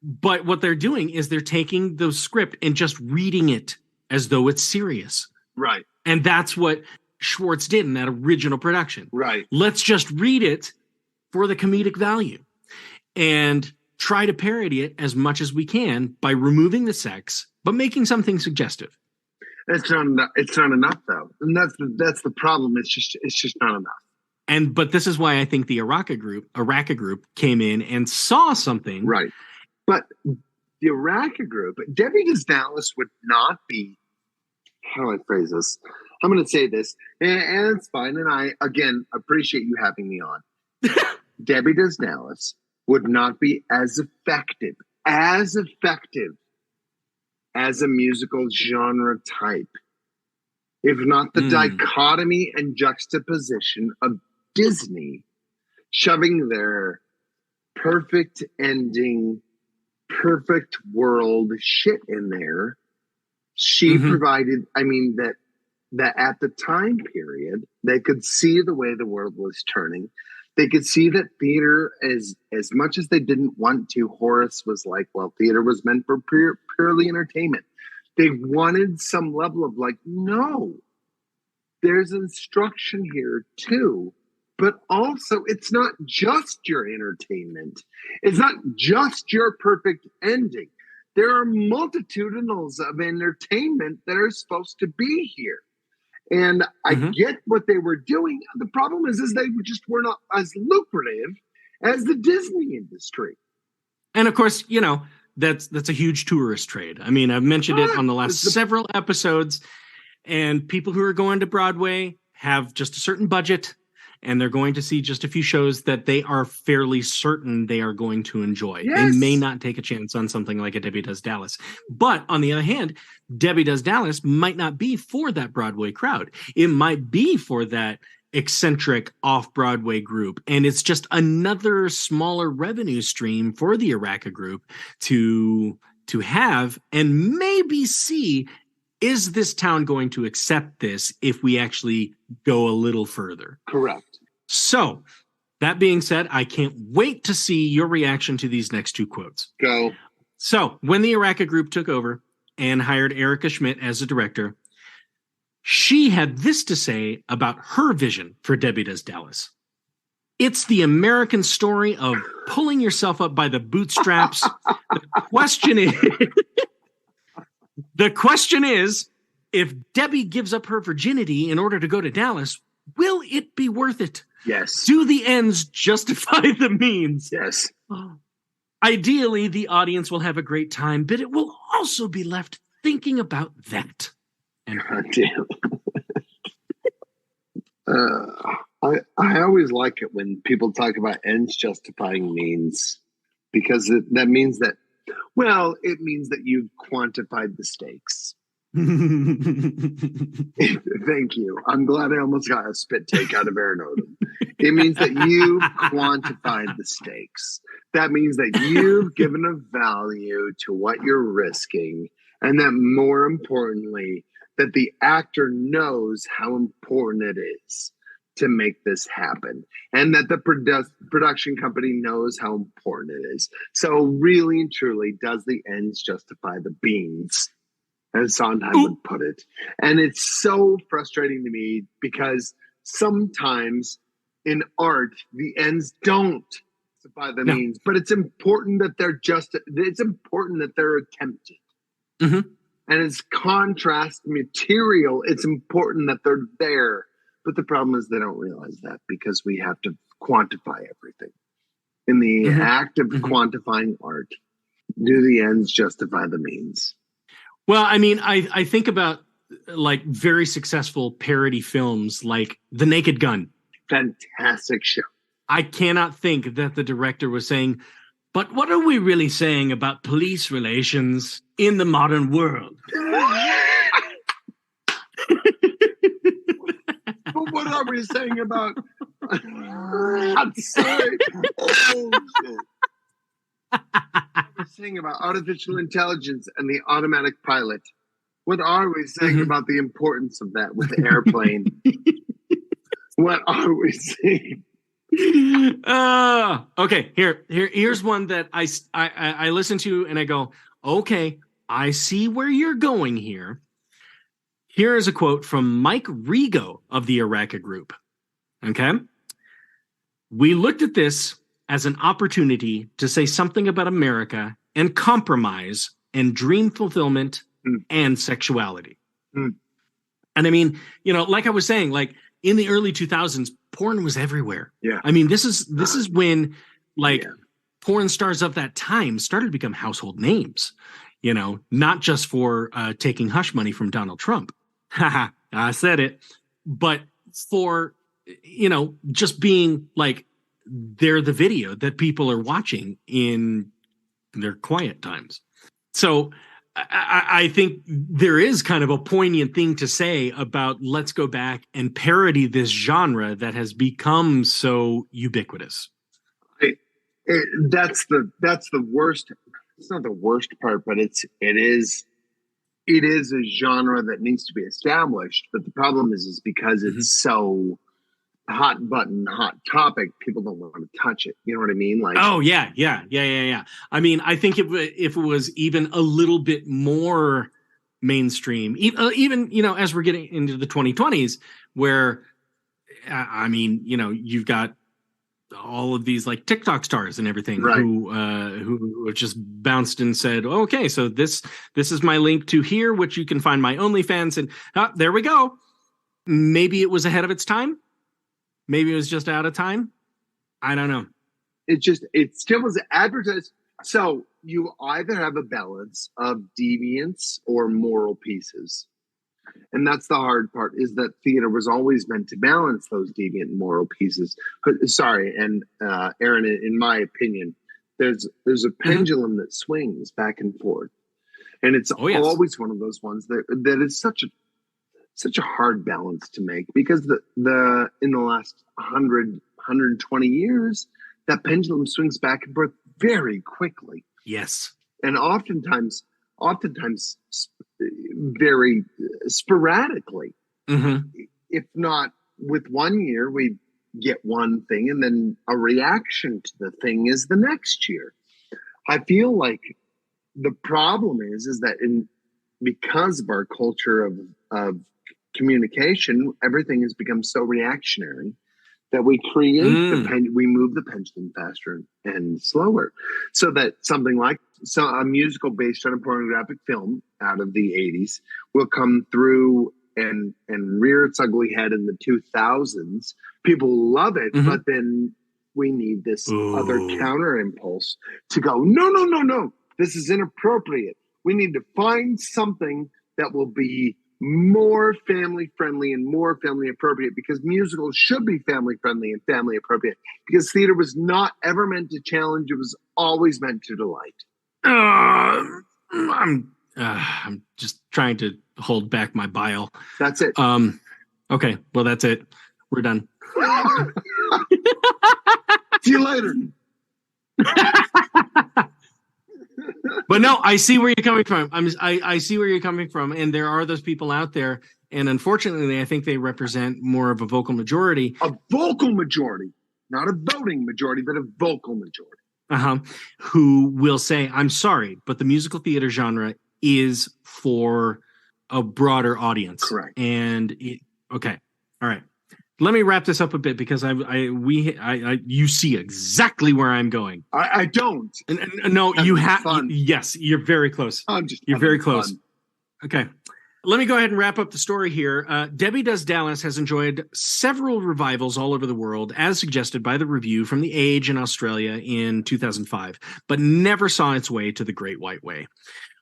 But what they're doing is they're taking the script and just reading it as though it's serious. Right. And that's what Schwartz did in that original production. Right. Let's just read it for the comedic value and try to parody it as much as we can by removing the sex, but making something suggestive. It's not enough though. And that's the problem. It's just not enough. But this is why I think the Araka group came in and saw something. Right. But the Araka group, Debbie Does Dallas would not be, how do I phrase this? I'm going to say this, and it's fine. And I, again, appreciate you having me on. Debbie Does Dallas would not be as effective as a musical genre type, if not the dichotomy and juxtaposition of Disney shoving their perfect ending, perfect world shit in there. She provided, that at the time period, they could see the way the world was turning. They could see that theater, as much as they didn't want to, Horace was like, well, theater was meant for purely entertainment. They wanted some level of like, no, there's instruction here too. But also, it's not just your entertainment. It's not just your perfect ending. There are multitudinals of entertainment that are supposed to be here. And I get what they were doing. The problem is they just were not as lucrative as the Disney industry. And of course, that's a huge tourist trade. I mean, I've mentioned it on the last several episodes. And people who are going to Broadway have just a certain budget, and they're going to see just a few shows that they are fairly certain they are going to enjoy. Yes. They may not take a chance on something like a Debbie Does Dallas. But on the other hand, Debbie Does Dallas might not be for that Broadway crowd. It might be for that eccentric off-Broadway group. And it's just another smaller revenue stream for the Araka group to have and maybe see, is this town going to accept this if we actually go a little further? Correct. So, that being said, I can't wait to see your reaction to these next two quotes. Go. So, when the Araka Group took over and hired Erica Schmidt as a director, she had this to say about her vision for Debbie Does Dallas. It's the American story of pulling yourself up by the bootstraps. The question is, if Debbie gives up her virginity in order to go to Dallas, will it be worth it? Yes. Do the ends justify the means? Yes. Ideally, the audience will have a great time, but it will also be left thinking about that. And God damn. I always like it when people talk about ends justifying means, because that means that, well, it means that you've quantified the stakes. Thank you. I'm glad I almost got a spit take out of Aaron Odom. It means that you've quantified the stakes. That means that you've given a value to what you're risking, and that more importantly, that the actor knows how important it is to make this happen, and that the production company knows how important it is. So really and truly, does the ends justify the beans, as Sondheim would put it? And it's so frustrating to me, because sometimes in art, the ends don't justify the means, but it's important that it's important that they're attempted. Mm-hmm. And as contrast material, it's important that they're there. But the problem is they don't realize that, because we have to quantify everything. In the act of quantifying art, do the ends justify the means? Well, I mean, I think about like very successful parody films like The Naked Gun. Fantastic show. I cannot think that the director was saying, but what are we really saying about police relations in the modern world? But what are we saying about... I'm sorry. Oh, shit. We're saying about artificial intelligence and the automatic pilot. What are we saying about the importance of that with the airplane? What are we saying? Okay, here's one that I listen to and I go, okay, I see where you're going here. Here is a quote from Mike Rigo of the Araka Group. Okay. We looked at this as an opportunity to say something about America and compromise and dream fulfillment and sexuality. And I mean, like I was saying, like in the early 2000s, porn was everywhere. Yeah. I mean, this is when porn stars of that time started to become household names, not just for taking hush money from Donald Trump. Haha, I said it. But for, just being like, they're the video that people are watching in their quiet times. So I think there is kind of a poignant thing to say about let's go back and parody this genre that has become so ubiquitous. That's the worst. It's not the worst part, but it is a genre that needs to be established. But the problem is because it's so hot button, hot topic, people don't want to touch it. You know what I mean? Like, oh yeah. I mean, I think if it was even a little bit more mainstream, even as we're getting into the 2020s, where I mean, you've got all of these like TikTok stars and everything who just bounced and said, okay, so this is my link to here, which you can find my OnlyFans, and there we go. Maybe it was ahead of its time. Maybe it was just out of time. I don't know. It still was advertised. So you either have a balance of deviance or moral pieces. And that's the hard part, is that theater was always meant to balance those deviant and moral pieces. And Aaron, in my opinion, there's a pendulum that swings back and forth. And it's always one of those ones that is such a hard balance to make, because the in the last 120 years, that pendulum swings back and forth very quickly. Yes. And oftentimes very sporadically. If not with one year, we get one thing, and then a reaction to the thing is the next year. I feel like the problem is that because of our culture of communication, everything has become so reactionary that we create we move the pendulum faster and slower, so that something like a musical based on a pornographic film out of the 80s will come through and rear its ugly head in the 2000s. People love it, but then we need this other counter impulse to go, no, this is inappropriate. We need to find something that will be more family friendly and more family appropriate, because musicals should be family friendly and family appropriate, because theater was not ever meant to challenge. It was always meant to delight. I'm just trying to hold back my bile. That's it. Okay. Well, that's it. We're done. See you later. But no, I see where you're coming from. I see where you're coming from, and there are those people out there, and unfortunately, I think they represent more of a vocal majority. A vocal majority, not a voting majority, but a vocal majority. Who will say, "I'm sorry, but the musical theater genre is for a broader audience." Correct. And okay, all right. Let me wrap this up a bit, because you see exactly where I'm going. I don't. No, you have. Yes, you're very close. You're very close. Fun. Okay. Let me go ahead and wrap up the story here. Debbie Does Dallas has enjoyed several revivals all over the world, as suggested by the review from The Age in Australia in 2005, but never saw its way to the Great White Way.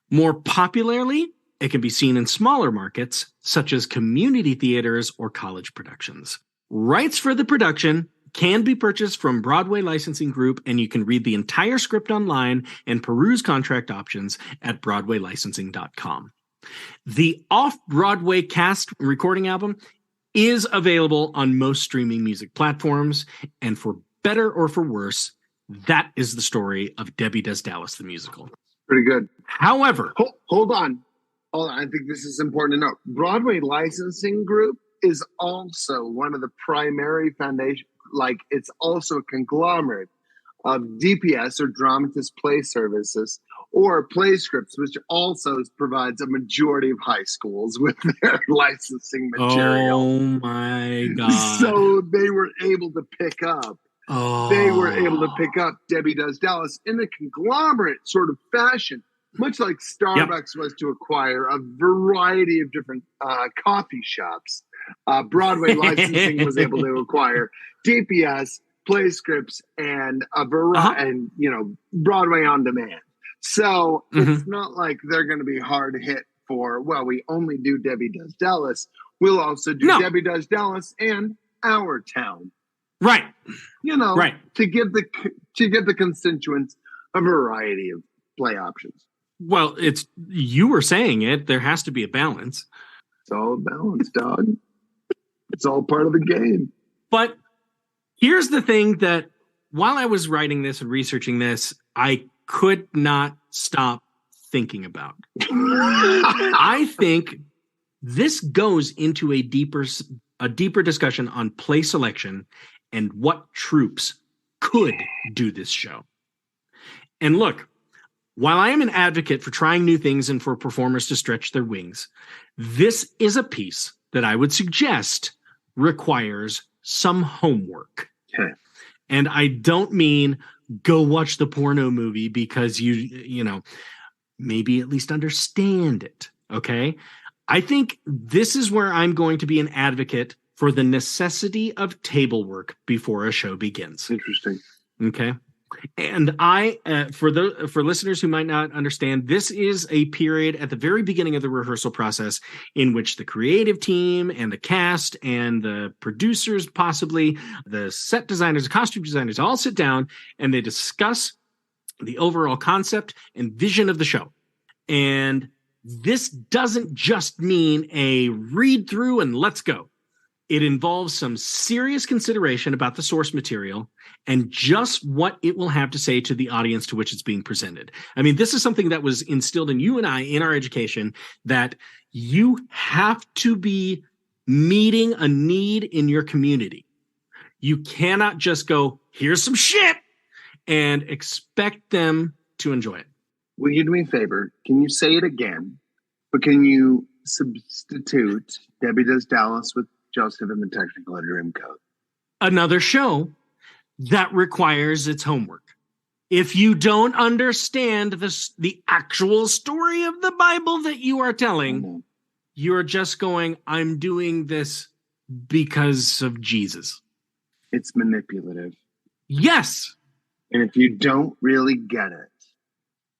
More popularly, it can be seen in smaller markets, such as community theaters or college productions. Rights for the production can be purchased from Broadway Licensing Group, and you can read the entire script online and peruse contract options at BroadwayLicensing.com. The Off-Broadway Cast recording album is available on most streaming music platforms, and for better or for worse, that is the story of Debbie Does Dallas the musical. Pretty good. However... Hold on. I think this is important to note. Broadway Licensing Group is also one of the primary foundation, it's also a conglomerate of DPS, or Dramatist Play Services, or play scripts, which also provides a majority of high schools with their licensing material. Oh my God. So they were able to pick up. They were able to pick up Debbie Does Dallas in a conglomerate sort of fashion, much like Starbucks was to acquire a variety of different coffee shops. Broadway Licensing was able to acquire DPS, play scripts, and a variety, and Broadway on Demand. So it's not like they're going to be hard hit for, well, we only do Debbie Does Dallas. We'll also do Debbie Does Dallas and Our Town. Right. Right. To give the constituents a variety of play options. Well, you were saying it. There has to be a balance. It's all a balance, dog. It's all part of the game. But here's the thing that while I was writing this and researching this, I could not stop thinking about. I think this goes into a deeper discussion on play selection and what troupes could do this show. And look, while I am an advocate for trying new things and for performers to stretch their wings, this is a piece that I would suggest requires some homework. Okay. And I don't mean go watch the porno movie because you maybe at least understand it. Okay. I think this is where I'm going to be an advocate for the necessity of table work before a show begins. Interesting. Okay. And for listeners who might not understand, this is a period at the very beginning of the rehearsal process in which the creative team and the cast and the producers, possibly the set designers, the costume designers, all sit down and they discuss the overall concept and vision of the show. And this doesn't just mean a read through and let's go. It involves some serious consideration about the source material and just what it will have to say to the audience to which it's being presented. I mean, this is something that was instilled in you and I in our education, that you have to be meeting a need in your community. You cannot just go, here's some shit, and expect them to enjoy it. Will you do me a favor? Can you say it again? But can you substitute Debbie Does Dallas with Joseph and the Technical Dreamcoat? Another show that requires its homework. If you don't understand the actual story of the Bible that you are telling, you're just going, I'm doing this because of Jesus. It's manipulative. Yes. And if you don't really get it,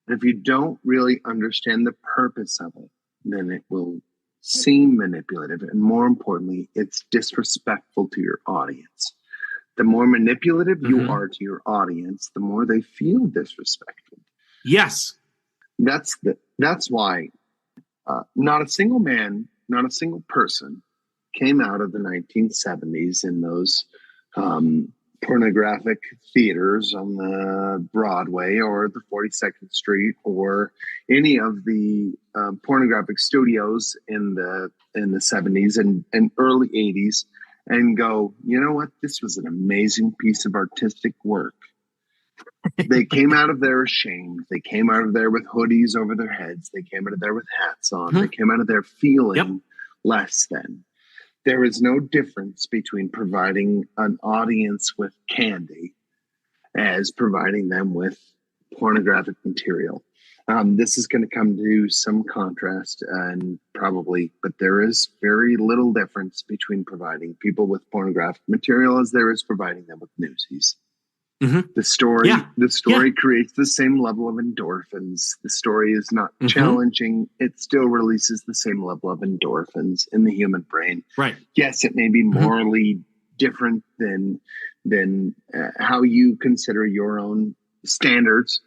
if you don't really understand the purpose of it, then it will seem manipulative. And more importantly, it's disrespectful to your audience. The more manipulative you are to your audience, the more they feel disrespected. Yes. That's why not a single man, not a single person came out of the 1970s in those pornographic theaters on the Broadway or the 42nd Street or any of the pornographic studios in the 70s and early 80s and go, you know what? This was an amazing piece of artistic work. They came out of there ashamed. They came out of there with hoodies over their heads. They came out of there with hats on. They came out of there feeling less than. There is no difference between providing an audience with candy as providing them with pornographic material. This is going to come to some contrast and probably, but there is very little difference between providing people with pornographic material as there is providing them with newsies. The story creates the same level of endorphins. The story is not challenging. It still releases the same level of endorphins in the human brain. Right. Yes, it may be morally different than how you consider your own standards,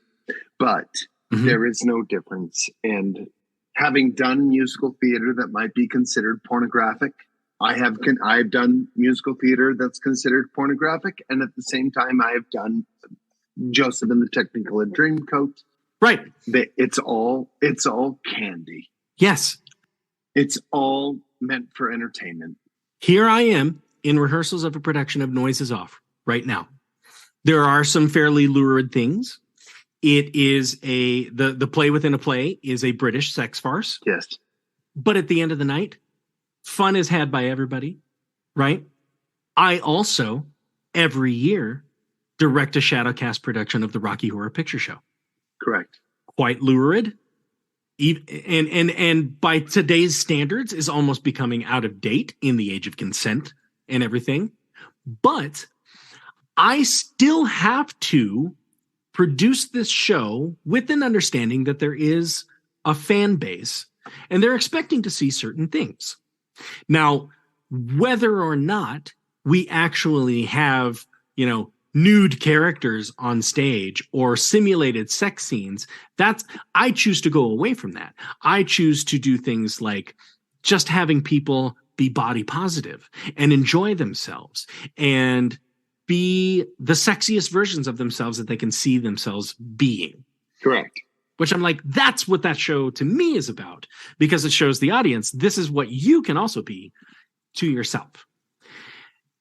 but there is no difference. And having done musical theater that might be considered pornographic, I've done musical theater that's considered pornographic, and at the same time, I have done Joseph and the Technicolor Dreamcoat. Right. It's all candy. Yes. It's all meant for entertainment. Here I am in rehearsals of a production of Noise Is Off right now. There are some fairly lurid things. It is the play within a play is a British sex farce. Yes. But at the end of the night, fun is had by everybody, right? I also, every year, direct a Shadowcast production of the Rocky Horror Picture Show. Correct. Quite lurid. And by today's standards is almost becoming out of date in the age of consent and everything. But I still have to produce this show with an understanding that there is a fan base and they're expecting to see certain things. Now, whether or not we actually have, nude characters on stage or simulated sex scenes, I choose to go away from that. I choose to do things like just having people be body positive and enjoy themselves and be the sexiest versions of themselves that they can see themselves being. Correct. Which I'm like, that's what that show to me is about, because it shows the audience this is what you can also be to yourself.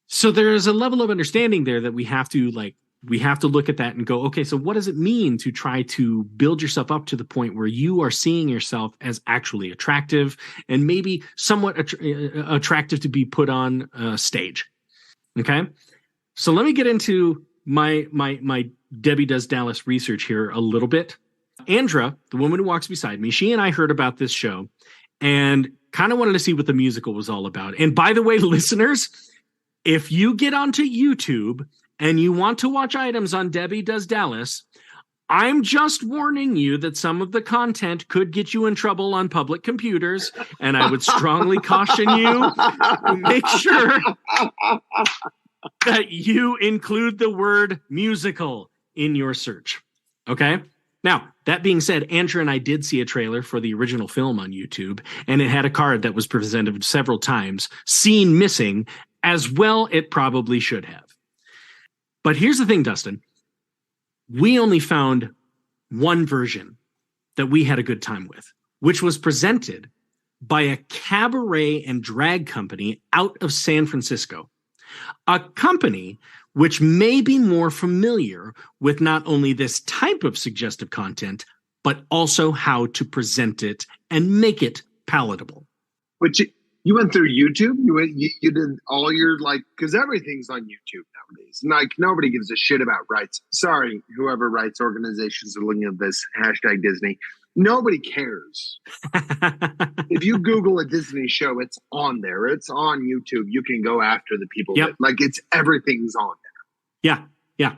So there is a level of understanding there that we have to look at that and go, okay, so what does it mean to try to build yourself up to the point where you are seeing yourself as actually attractive and maybe somewhat attractive to be put on stage? Okay. So let me get into my Debbie Does Dallas research here a little bit. Andra, the woman who walks beside me, she and I heard about this show and kind of wanted to see what the musical was all about. And by the way, listeners, if you get onto YouTube and you want to watch items on Debbie Does Dallas, I'm just warning you that some of the content could get you in trouble on public computers, and I would strongly caution you to make sure that you include the word musical in your search. Okay? Now, that being said, Andrew and I did see a trailer for the original film on YouTube, and it had a card that was presented several times, scene missing, as well it probably should have. But here's the thing, Dustin. We only found one version that we had a good time with, which was presented by a cabaret and drag company out of San Francisco. A company which may be more familiar with not only this type of suggestive content, but also how to present it and make it palatable. But you went through YouTube. You did all your because everything's on YouTube nowadays. Like nobody gives a shit about rights. Sorry, whoever rights organizations are looking at this hashtag Disney. Nobody cares. If you Google a Disney show, it's on there. It's on YouTube. You can go after the people. Yep. Everything's on there. Yeah.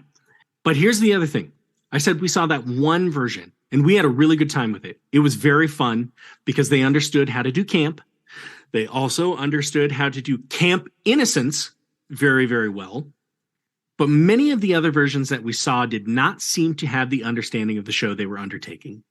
But here's the other thing. I said we saw that one version, and we had a really good time with it. It was very fun because they understood how to do camp. They also understood how to do camp innocence very, very well. But many of the other versions that we saw did not seem to have the understanding of the show they were undertaking.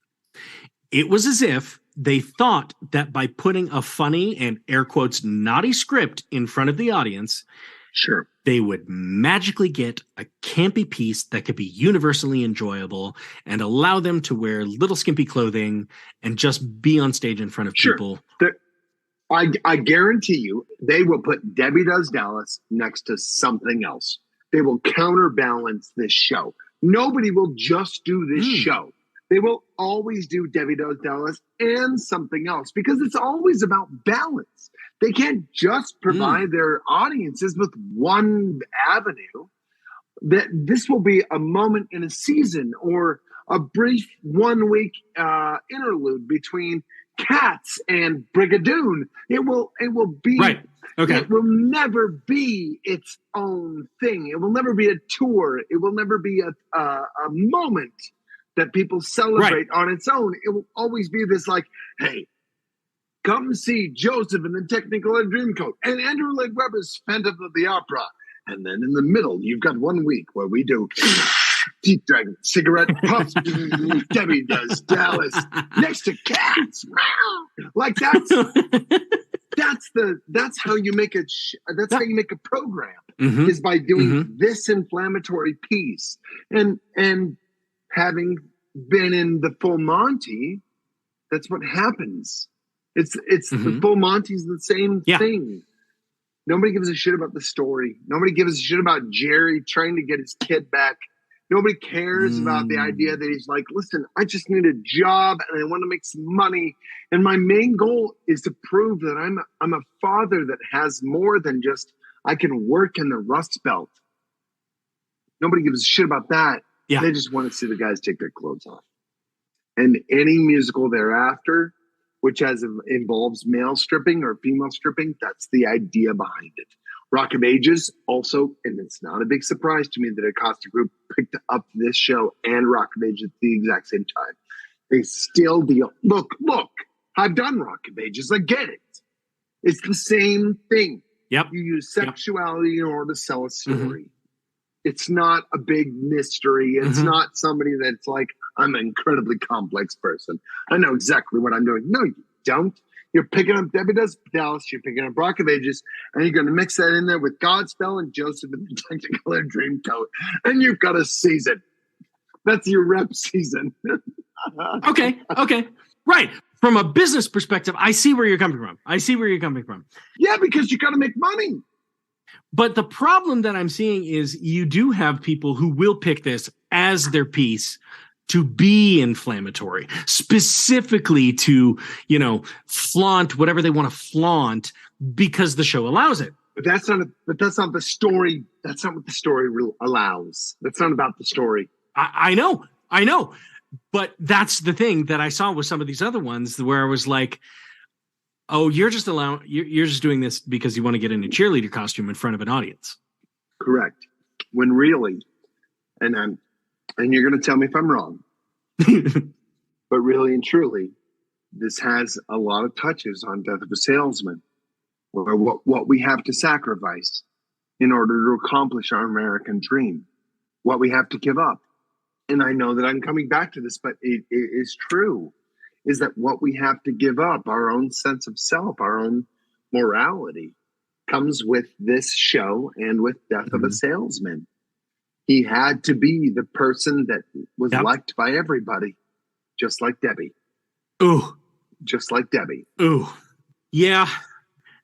It was as if they thought that by putting a funny and air quotes naughty script in front of the audience, sure, they would magically get a campy piece that could be universally enjoyable and allow them to wear little skimpy clothing and just be on stage in front of people. I guarantee you they will put Debbie Does Dallas next to something else. They will counterbalance this show. Nobody will just do this show. They will always do Debbie Does Dallas and something else because it's always about balance. They can't just provide their audiences with one avenue. That this will be a moment in a season or a brief 1 week interlude between Cats and Brigadoon. It will be right. Okay. It will never be its own thing. It will never be a tour. It will never be a moment that people celebrate on its own. It will always be this hey, come see Joseph in the Technicolor Dreamcoat and Andrew Lloyd Webber's Phantom of the Opera. And then in the middle, you've got 1 week where we do Deep Dragon, Cigarette Puffs, Debbie Does Dallas, next to Cats. That's how you make it. That's how you make a program is by doing this inflammatory piece. And having been in the Full Monty, that's what happens. It's the Full Monty's the same thing. Nobody gives a shit about the story. Nobody gives a shit about Jerry trying to get his kid back. Nobody cares about the idea that he's like, listen, I just need a job and I want to make some money. And my main goal is to prove that I'm a father that has more than just I can work in the Rust Belt. Nobody gives a shit about that. Yeah. They just want to see the guys take their clothes off. And any musical thereafter, which involves male stripping or female stripping, that's the idea behind it. Rock of Ages also, and it's not a big surprise to me that Acosta Group picked up this show and Rock of Ages at the exact same time. They still deal. Look, I've done Rock of Ages. I get it. It's the same thing. Yep. You use sexuality in order to sell a story. It's not a big mystery. It's not somebody that's like, I'm an incredibly complex person. I know exactly what I'm doing. No, you don't. You're picking up Debbie Does Dallas, you're picking up Rock of Ages, and you're going to mix that in there with Godspell and Joseph and the Technicolor Dreamcoat, and you've got a season. That's your rep season. Okay. Right. From a business perspective, I see where you're coming from. Yeah, because you got to make money. But the problem that I'm seeing is you do have people who will pick this as their piece to be inflammatory, specifically to, flaunt whatever they want to flaunt because the show allows it. But that's not the story. That's not what the story allows. That's not about the story. I know. But that's the thing that I saw with some of these other ones where I was like, oh, you're just doing this because you want to get in a cheerleader costume in front of an audience. Correct. When really, and you're going to tell me if I'm wrong, but really and truly, this has a lot of touches on Death of a Salesman, or what we have to sacrifice in order to accomplish our American dream, what we have to give up. And I know that I'm coming back to this, but it is true, is that what we have to give up, our own sense of self, our own morality, comes with this show and with Death of a Salesman. He had to be the person that was liked by everybody, just like Debbie. Ooh. Just like Debbie. Ooh. Yeah.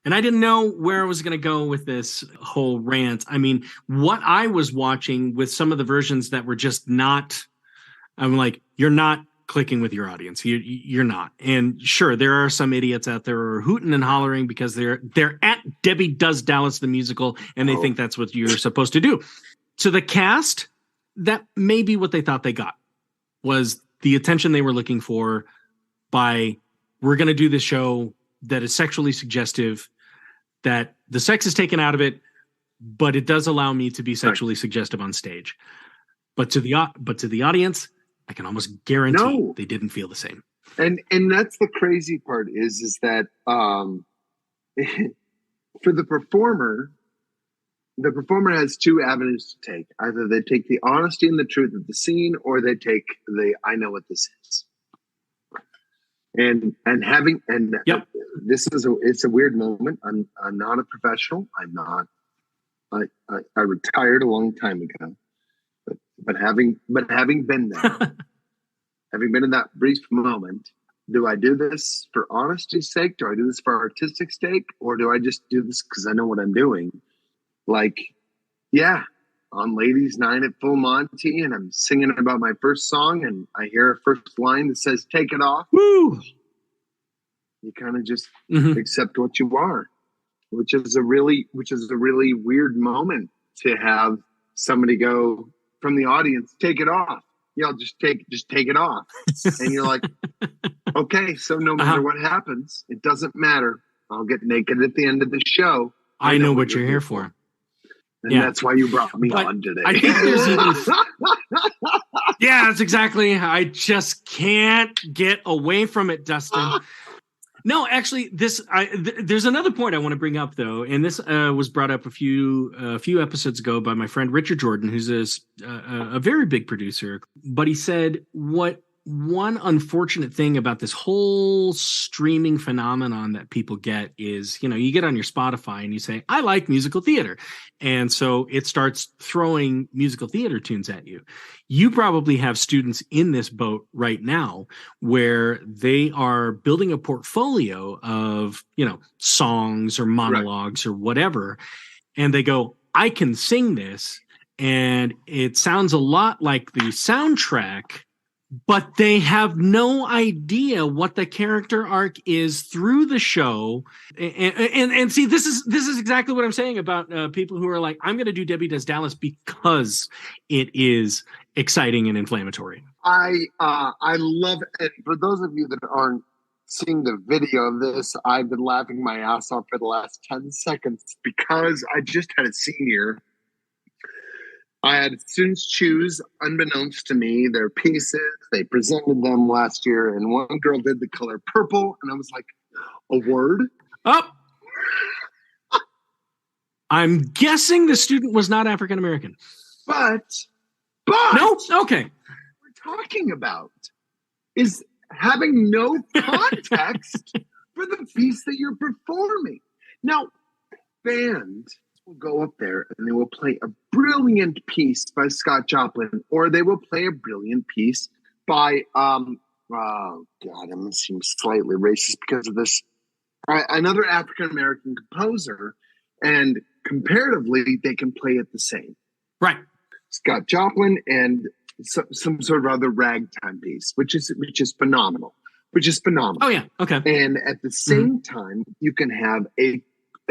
And I didn't know where I was going to go with this whole rant. I mean, what I was watching with some of the versions that were just not, I'm like, you're not clicking with your audience. You're not. And sure, there are some idiots out there who are hooting and hollering because they're at Debbie Does Dallas the musical, and they think that's what you're supposed to do. So the cast, that may be what they thought they got, was the attention they were looking for by, we're going to do this show that is sexually suggestive, that the sex is taken out of it, but it does allow me to be sexually suggestive on stage. But to the audience, I can almost guarantee they didn't feel the same. And that's the crazy part is that for the performer has two avenues to take. Either they take the honesty and the truth of the scene, or they take the I know what this is. And this is it's a weird moment. I'm not a professional. I'm not. I retired a long time ago. But having been there, having been in that brief moment, do I do this for honesty's sake? Do I do this for artistic sake? Or do I just do this because I know what I'm doing? Like, yeah, on Ladies' Night at Full Monty, and I'm singing about my first song, and I hear a first line that says, "Take it off." Woo! You kind of just accept what you are, which is a really weird moment to have somebody go from the audience, "Take it off." Just take it off. And you're like, okay, so no matter what happens, it doesn't matter. I'll get naked at the end of the show. I know what you're here for. And that's why you brought me on today. I think there's even... Yeah, that's exactly. I just can't get away from it, Dustin. No, actually, there's another point I want to bring up, though, and this was brought up a few episodes ago by my friend Richard Jordan, who's a very big producer. But he said, what one unfortunate thing about this whole streaming phenomenon that people get is, you get on your Spotify and you say, I like musical theater. And so it starts throwing musical theater tunes at you. You probably have students in this boat right now where they are building a portfolio of, songs or monologues or whatever. And they go, I can sing this. And it sounds a lot like the soundtrack, but they have no idea what the character arc is through the show. And see, this is exactly what I'm saying about people who are like, I'm going to do Debbie Does Dallas because it is exciting and inflammatory. I love it. For those of you that aren't seeing the video of this, I've been laughing my ass off for the last 10 seconds because I just had a senior. I had students choose, unbeknownst to me, their pieces. They presented them last year, and one girl did the color purple, and I was like, a word? Oh! I'm guessing the student was not African-American. But no? Okay. What we're talking about is having no context for the piece that you're performing. Now, band will go up there and they will play a brilliant piece by Scott Joplin, or they will play a brilliant piece by oh god, I'm gonna seem slightly racist because of this, another African-American composer, and comparatively they can play it the same. Right. Scott Joplin and some sort of other ragtime piece, which is phenomenal. Oh yeah, okay. And at the same time, you can have a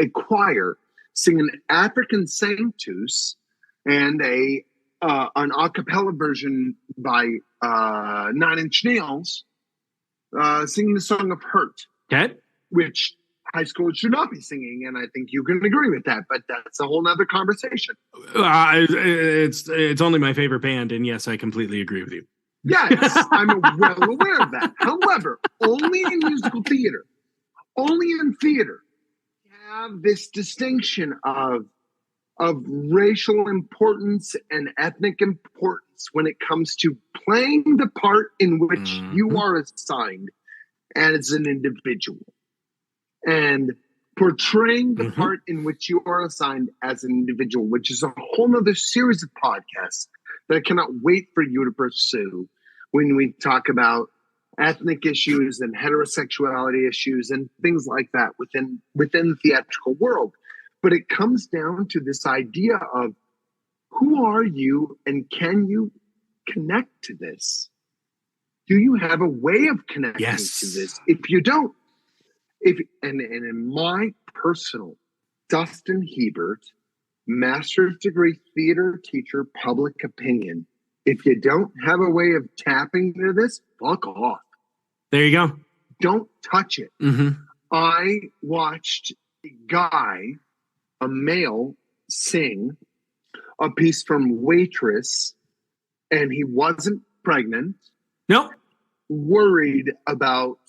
choir sing an African sanctus and an a cappella version by Nine Inch Nails singing the song of Hurt, which high schoolers should not be singing, and I think you can agree with that, but that's a whole nother conversation. It's only my favorite band, and yes, I completely agree with you. Yes, I'm well aware of that. However, only in musical theater, only in theater, have this distinction of racial importance and ethnic importance when it comes to playing the part in which you are assigned as an individual and portraying the part in which you are assigned as an individual, which is a whole nother series of podcasts that I cannot wait for you to pursue when we talk about ethnic issues and heterosexuality issues and things like that within the theatrical world. But it comes down to this idea of who are you and can you connect to this? Do you have a way of connecting to this? If you don't, and in my personal Dustin Hebert, master's degree theater teacher, public opinion, if you don't have a way of tapping into this, fuck off. There you go. Don't touch it. Mm-hmm. I watched a male, sing a piece from Waitress, and he wasn't pregnant. Nope. Worried about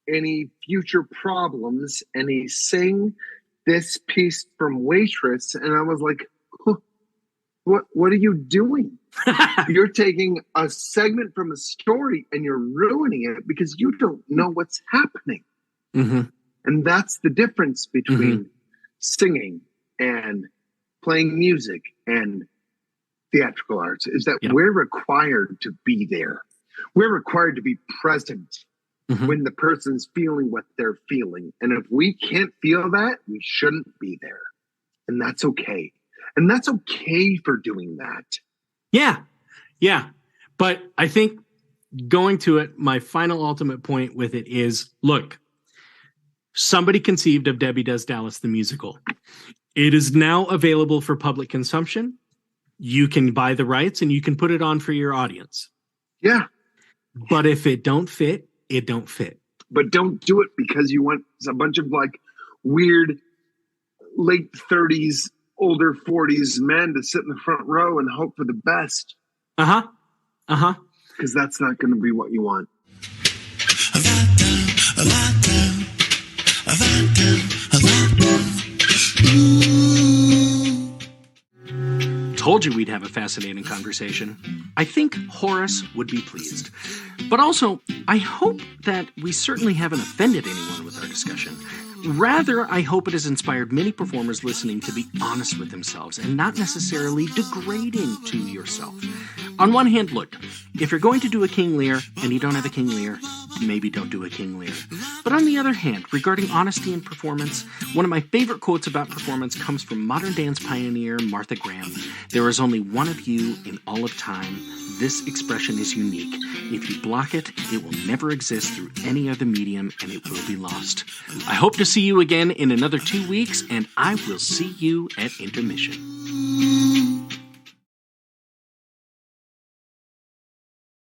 any future problems, and he sang this piece from Waitress, and I was like, what are you doing? You're taking a segment from a story and you're ruining it because you don't know what's happening. Mm-hmm. And that's the difference between singing and playing music and theatrical arts, is that we're required to be there. We're required to be present when the person's feeling what they're feeling. And if we can't feel that, we shouldn't be there. And that's okay. And that's okay for doing that. Yeah. Yeah. But I think going to it, my final ultimate point with it is, look, somebody conceived of Debbie Does Dallas the musical. It is now available for public consumption. You can buy the rights and you can put it on for your audience. Yeah. But if it don't fit, it don't fit. But don't do it because you want a bunch of like weird late 30s, older 40s men to sit in the front row and hope for the best. Uh-huh. Uh-huh. Because that's not going to be what you want. Told you we'd have a fascinating conversation. I think Horace would be pleased. But also, I hope that we certainly haven't offended anyone with our discussion. Rather, I hope it has inspired many performers listening to be honest with themselves and not necessarily degrading to yourself. On one hand, look, if you're going to do a King Lear and you don't have a King Lear, maybe don't do a King Lear. But on the other hand, regarding honesty in performance, one of my favorite quotes about performance comes from modern dance pioneer Martha Graham. There is only one of you in all of time. This expression is unique. If you block it, it will never exist through any other medium and it will be lost. I hope to see you again in another 2 weeks, and I will see you at intermission.